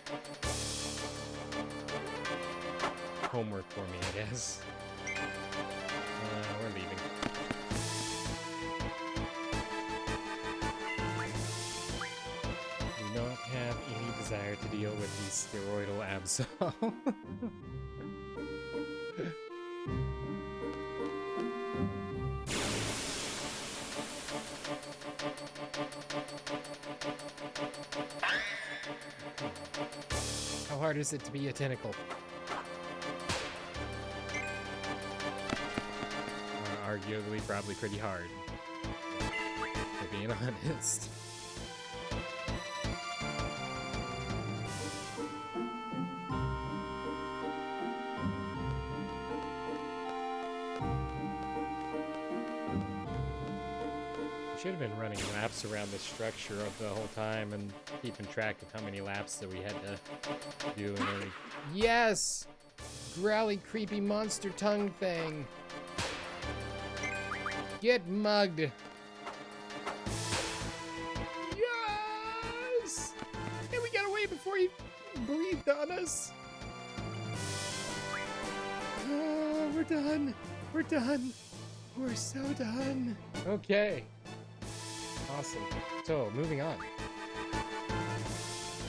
Homework for me, I guess. We're leaving. Do not have any desire to deal with these steroidal Absol. How hard is it to be a tentacle? Arguably, probably pretty hard. For being honest. Should have been running laps around the structure of the whole time and keeping track of how many laps that we had to do. And everything. Yes! Growly, creepy monster tongue thing. Get mugged. Yes! And we got away before he breathed on us. Oh, we're done. We're done. We're so done. Okay. Awesome. So, moving on.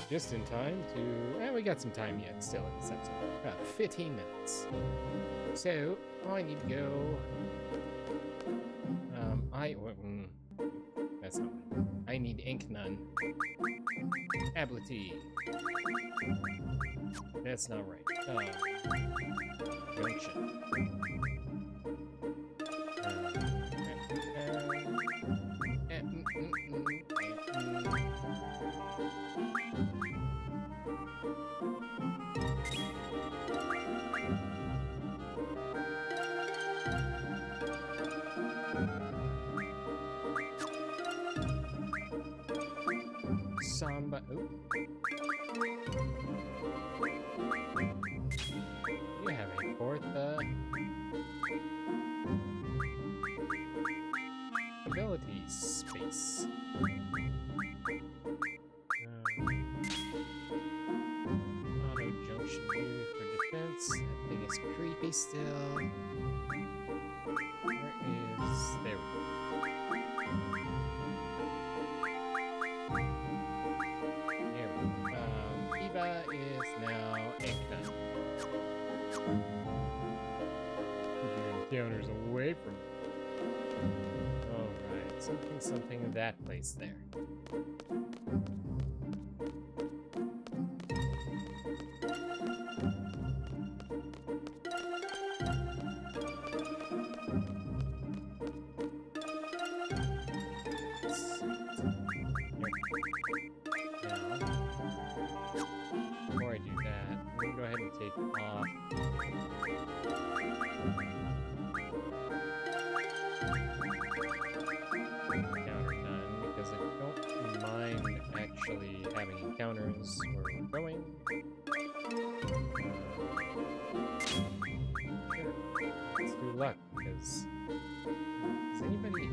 Just in time to... we got some time yet still in this episode. About 15 minutes. So, I need to go... that's not right. I need ink none. Ability. That's not right. Junction. Samba. Ooh. You have a fourth ability space. Auto junction move for defense. That thing is creepy still. Where is... There we go. Is now Inkna. Keep your encounters away from me. Alright, something in that place there. Encounters where we're going. Sure. Let's do luck because is anybody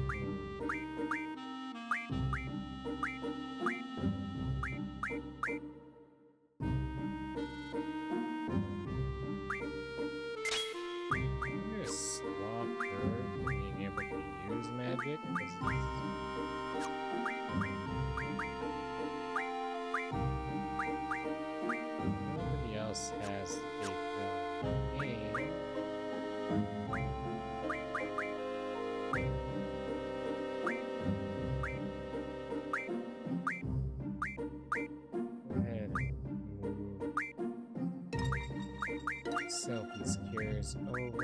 I'm gonna swap her for being able to use magic because has a game. selfies cares over.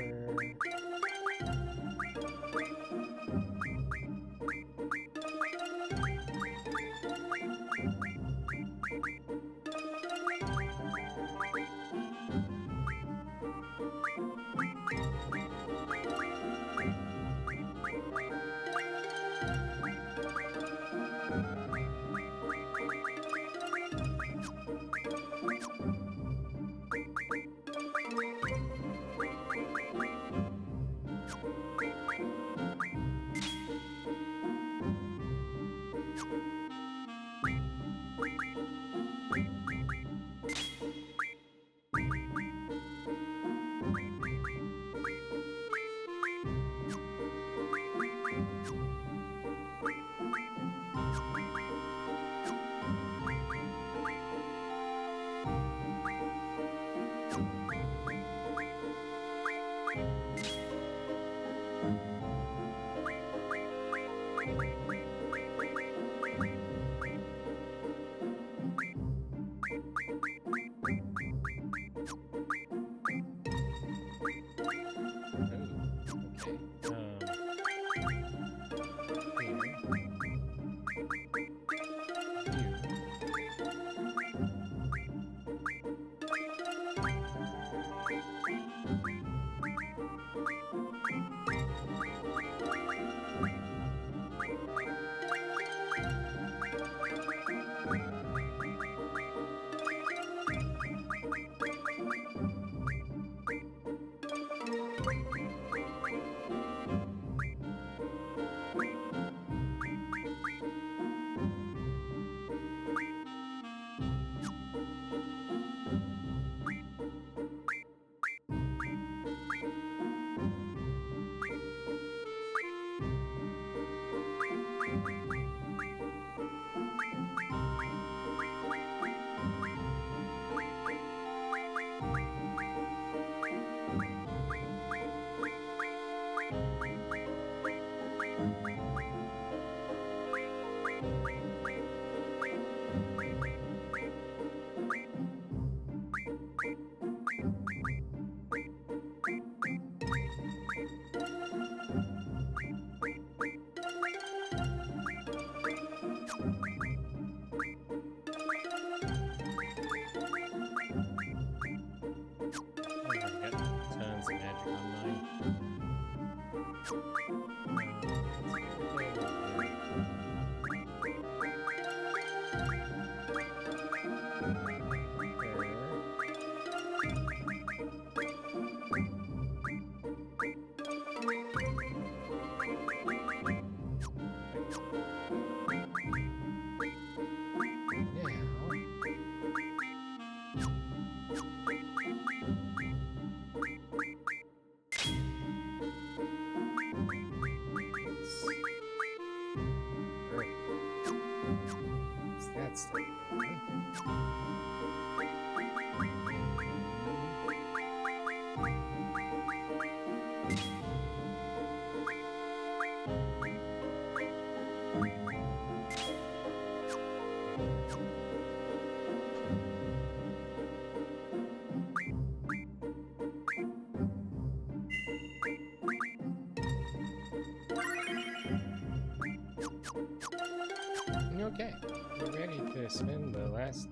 Okay, we're ready to spend the last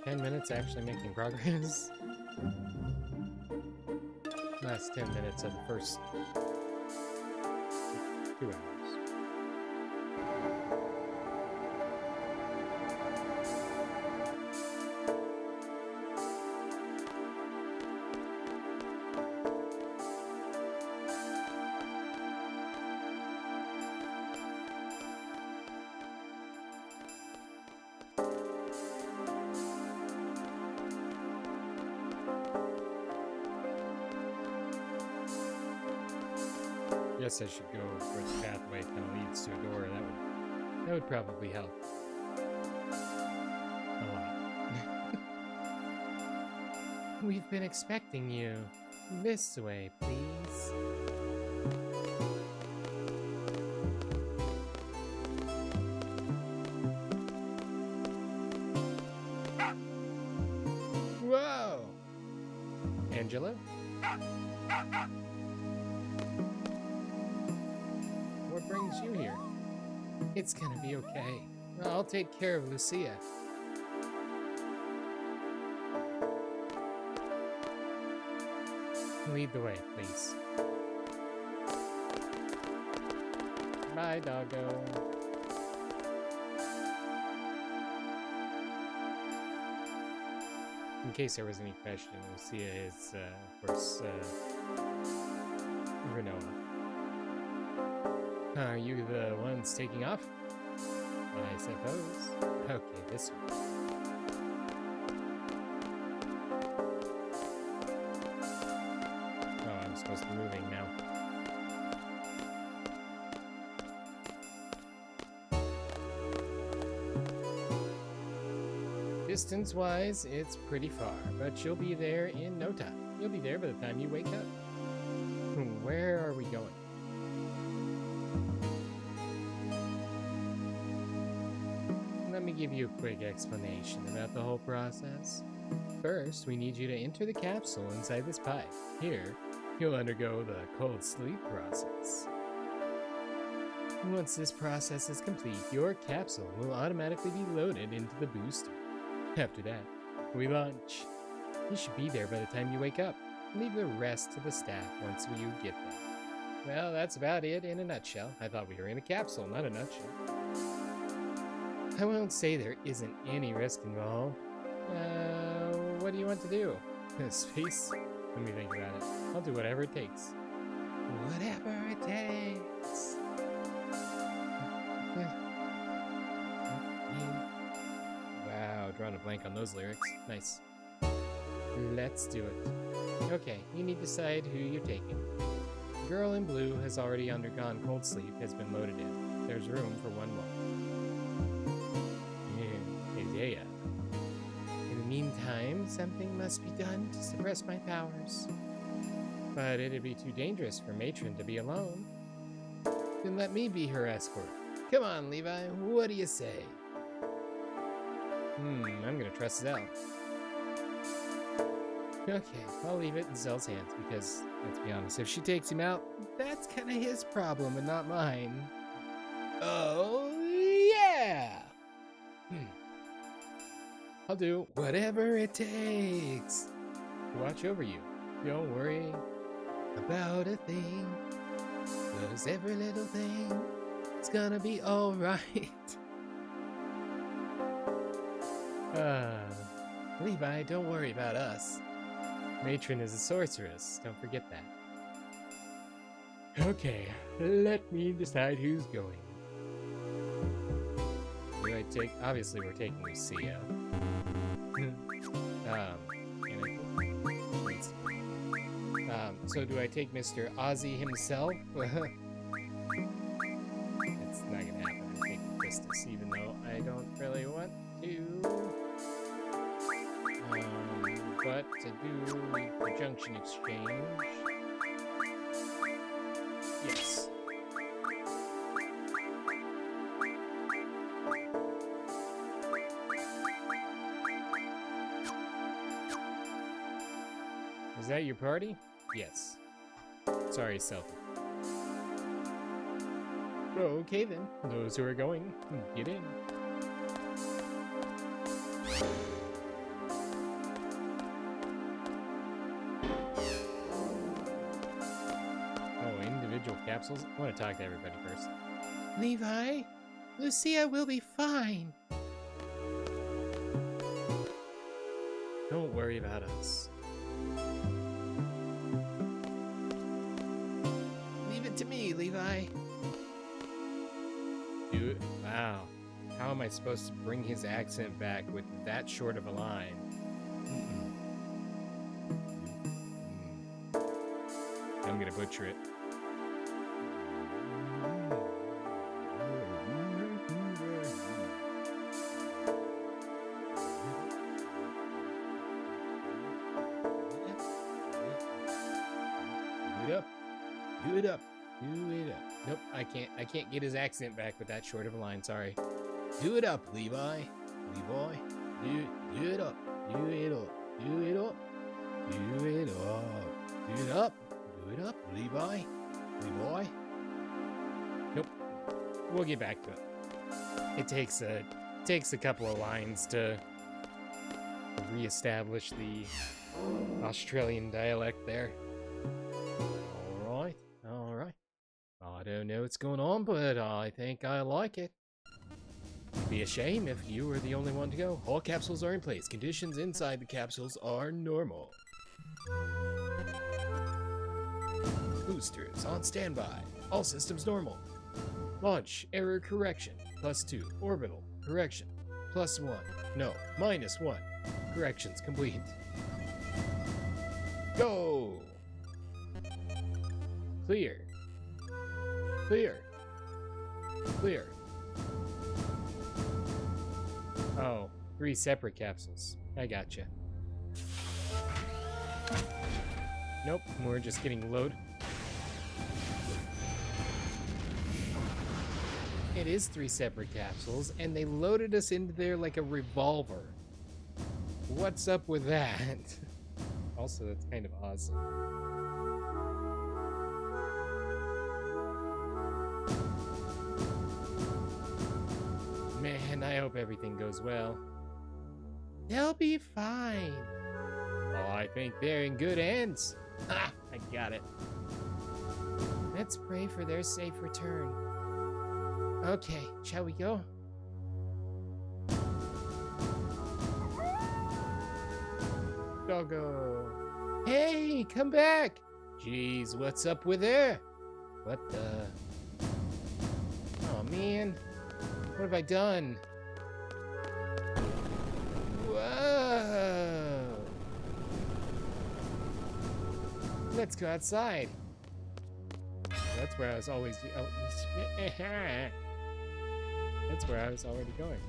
10 minutes actually making progress. Last 10 minutes of the first 2 hours. Guess I should go where the pathway kind of leads to a door. That would probably help a lot. We've been expecting you. This way, please. Whoa! Angela. What brings you here? It's gonna be okay. I'll take care of Lucia. Lead the way, please. Bye, doggo. In case there was any question, Lucia is, of course, Rinoa. Are you the ones taking off? I suppose. Okay, this way. Oh, I'm supposed to be moving now. Distance-wise, it's pretty far, but you'll be there in no time. You'll be there by the time you wake up. Where are we going? Let me give you a quick explanation about the whole process. First, we need you to enter the capsule inside this pipe. Here, you'll undergo the cold sleep process. Once this process is complete, your capsule will automatically be loaded into the booster. After that, we launch. You should be there by the time you wake up. Leave the rest to the staff once you get there. Well, that's about it in a nutshell. I thought we were in a capsule, not a nutshell. I won't say there isn't any risk involved. What do you want to do? Space? Let me think about it. I'll do whatever it takes. Whatever it takes. Wow, drawing a blank on those lyrics. Nice. Let's do it. Okay, you need to decide who you're taking. Girl in blue has already undergone cold sleep, has been loaded in. There's room for one more. Yeah. In the meantime, something must be done to suppress my powers. But it'd be too dangerous for Matron to be alone. Then let me be her escort. Come on, Levi, what do you say? I'm gonna trust Zell. Okay, I'll leave it in Zell's hands because, let's be honest, if she takes him out, that's kind of his problem and not mine. Oh, yeah! I'll do whatever it takes to watch over you. Don't worry about a thing, 'cause every little thing is gonna be alright. Levi, don't worry about us. Matron is a sorceress, don't forget that. Okay, let me decide who's going. Do I take, obviously we're taking Lucia. So do I take Mr. Ozzy himself? It's not gonna happen. I'm taking Christus, even though I don't really want to. But to do the junction exchange. Yes. Is that your party? Yes. Sorry, selfie. Okay then. Those who are going, get in. Oh, individual capsules? I want to talk to everybody first. Levi, Lucia will be fine. Don't worry about us. To me, Levi. Dude, wow. How am I supposed to bring his accent back with that short of a line? I'm gonna butcher it. Do it up. Do it up. Do it up. Nope, I can't get his accent back with that short of a line, sorry. Do it up, Levi. Levi. Do it up. Do it up. Do it up. Do it up. Do it up. Do it up, Levi. Levi. Nope. We'll get back to it. It takes a couple of lines to reestablish the Australian dialect there. All right. I don't know what's going on, but I think I like it. It'd be a shame if you were the only one to go. All capsules are in place. Conditions inside the capsules are normal. Boosters on standby. All systems normal. Launch error correction. +2. Orbital correction. +1. No, -1. Corrections complete. Go! Clear. Clear. Clear. Oh, 3 separate capsules. I gotcha. Nope, we're just getting load. It is 3 separate capsules, and they loaded us into there like a revolver. What's up with that? Also, that's kind of awesome. Man, I hope everything goes well. They'll be fine. Oh, I think they're in good hands. Ha! I got it. Let's pray for their safe return. Okay, shall we go? Doggo. Hey, come back! Jeez, what's up with her? What the? Oh man, what have I done? Whoa! Let's go outside. That's where I was always. Oh, that's where I was already going.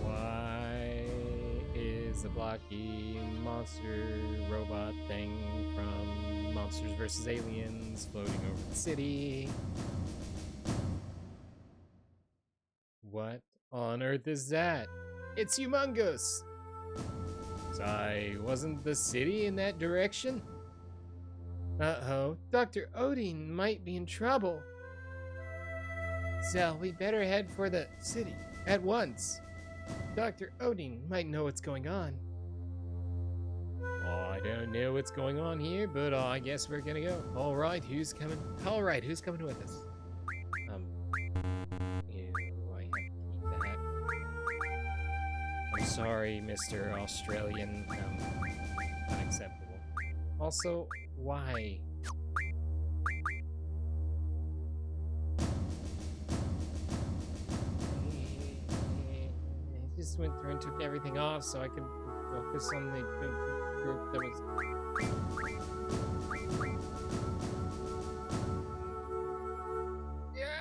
Why is the blocky monster robot thing from Monsters vs. Aliens floating over the city? What on earth is that? It's humongous! Wasn't the city in that direction? Uh-oh, Dr. Odin might be in trouble. So we better head for the city at once. Dr. Odin might know what's going on. Oh, I don't know what's going on here, but I guess we're gonna go. Alright, who's coming? Alright, who's coming with us? Ew, I have to keep that. I'm sorry, Mr. Australian. Unacceptable. Also, why? I just went through and took everything off so I could focus on the group that was... Yeah!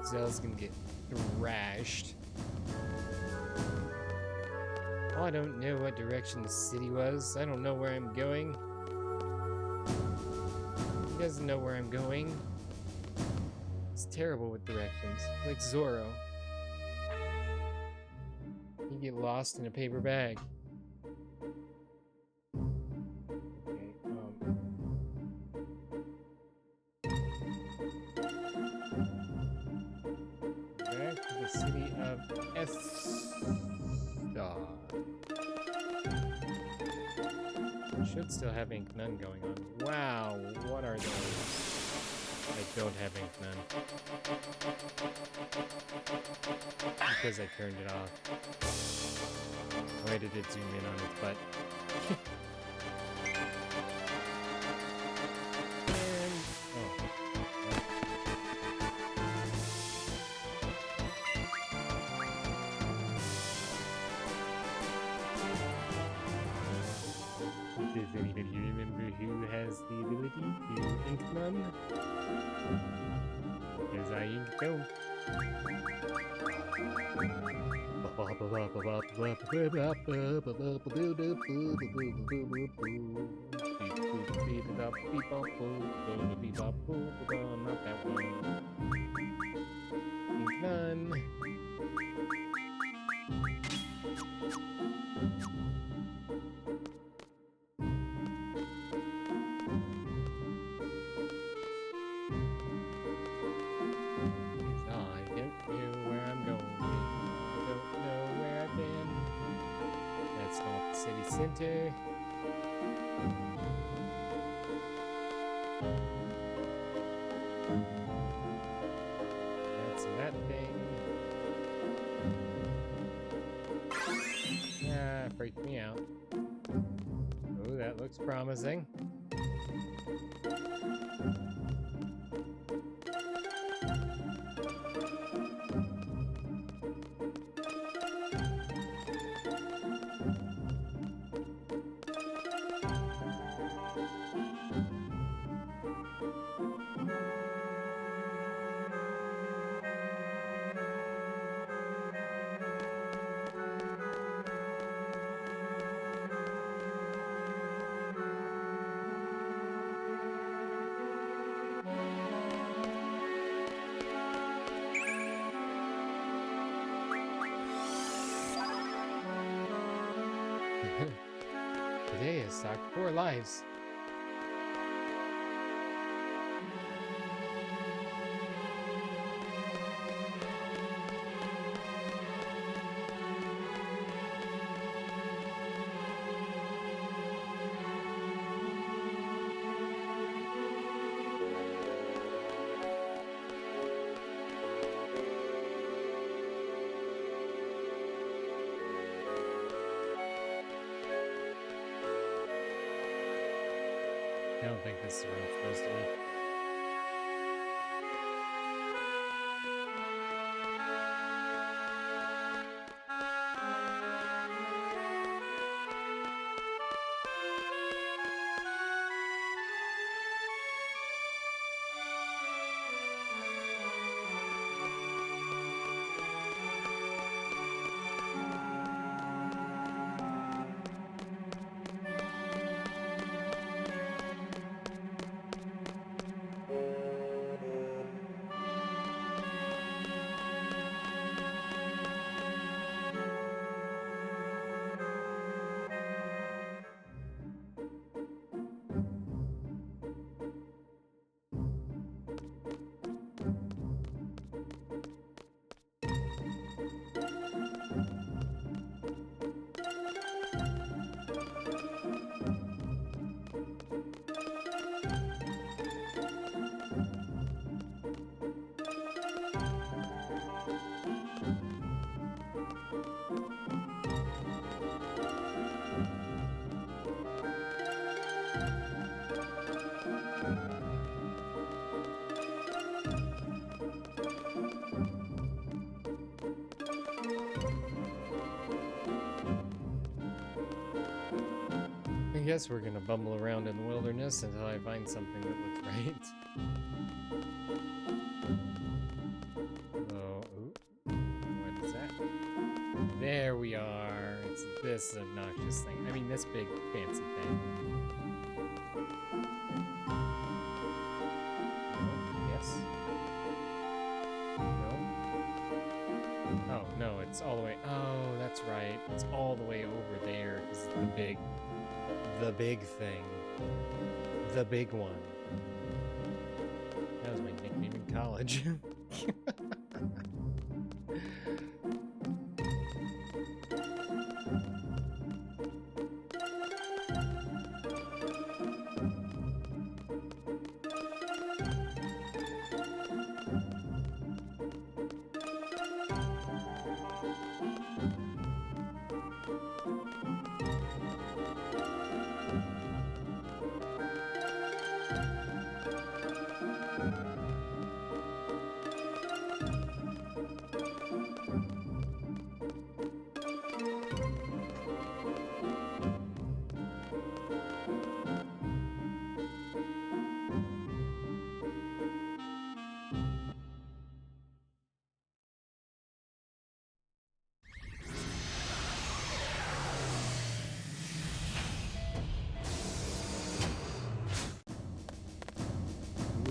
Zell's gonna get thrashed. Oh, I don't know what direction the city was. I don't know where I'm going. He doesn't know where I'm going. It's terrible with directions. Like Zorro. You get lost in a paper bag. City of Estar. Should still have ink none going on. Wow, what are those? I don't have ink none. Because I turned it off. Why did it zoom in on its butt? has the ability to ink none. Because I ink don't. Not that one. Ink none. City center. That's that thing. Ah, freaked me out. Oh, that looks promising. Today is sucked 4 lives. I don't think this is where I'm supposed to be. I guess we're gonna bumble around in the wilderness until I find something that looks right. Oh, ooh. What is that? There we are. It's this obnoxious thing. I mean, this big fancy thing. No? Yes? No? Oh, no, it's all the way. Oh, that's right. It's all the way over there because it's the big thing. The big one. That was my nickname in college.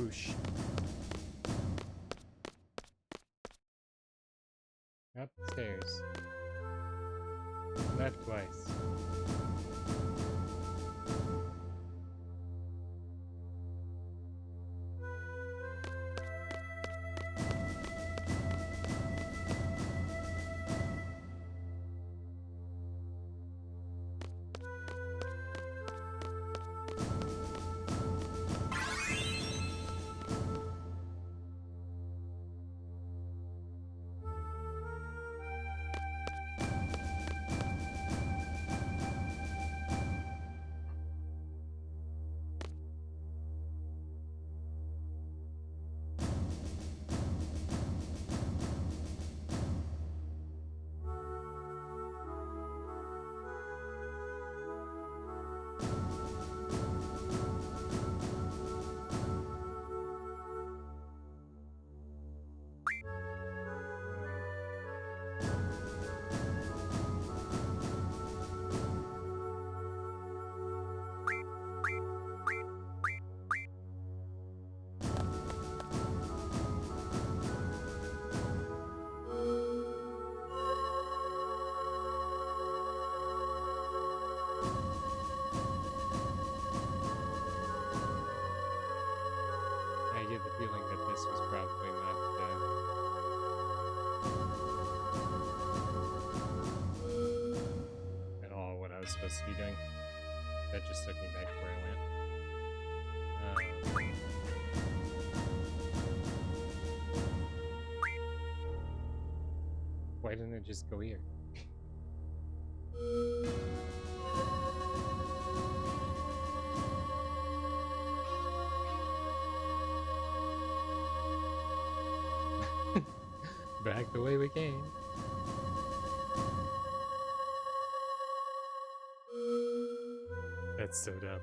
Whoosh. Upstairs. Left twice. I get the feeling that this was probably not at all what I was supposed to be doing. That just took me back to where I went. Why didn't it just go here? Back the way we came. That's so dumb.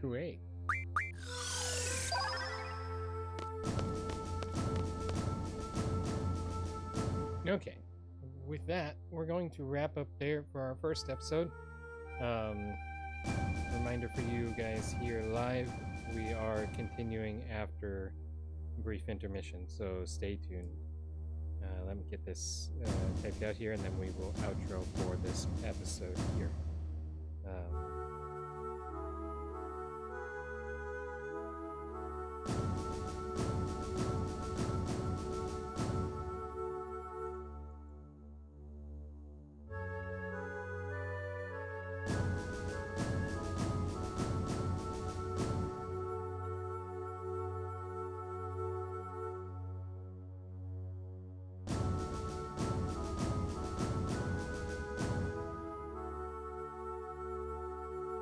Kuwait. Okay, with that, we're going to wrap up there for our first episode. Reminder for you guys here live, we are continuing after a brief intermission, so stay tuned. Let me get this typed out here, and then we will outro for this episode here.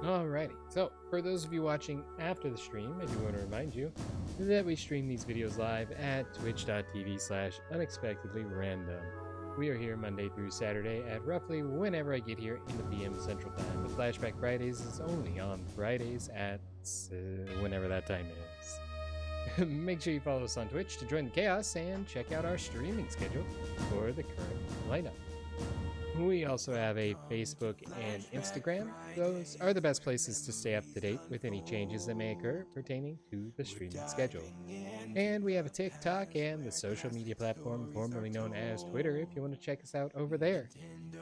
Alrighty, so for those of you watching after the stream, I do want to remind you that we stream these videos live at twitch.tv/unexpectedlyrandom. We are here Monday through Saturday at roughly whenever I get here in the PM Central Time. The Flashback Fridays is only on Fridays at whenever that time is. Make sure you follow us on Twitch to join the chaos and check out our streaming schedule for the current lineup. We also have a Facebook and Instagram. Those are the best places to stay up to date with any changes that may occur pertaining to the streaming schedule. And we have a TikTok and the social media platform formerly known as Twitter if you want to check us out over there.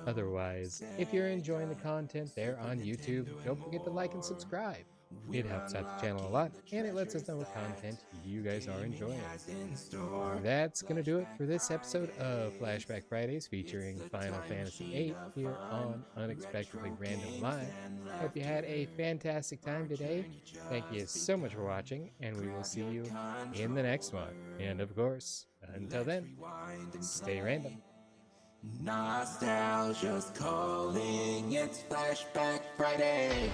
Otherwise, if you're enjoying the content there on YouTube, don't forget to like and subscribe. It helps out the channel a lot, and it lets us know what content you guys are enjoying. That's going to do it for this episode of Flashback Fridays featuring Final Fantasy VIII here on Unexpectedly Random Live. Hope you had a fantastic time today. Thank you so much for watching, and we will see you in the next one. And of course, until then, stay random. Nostalgia's calling, it's Flashback Friday.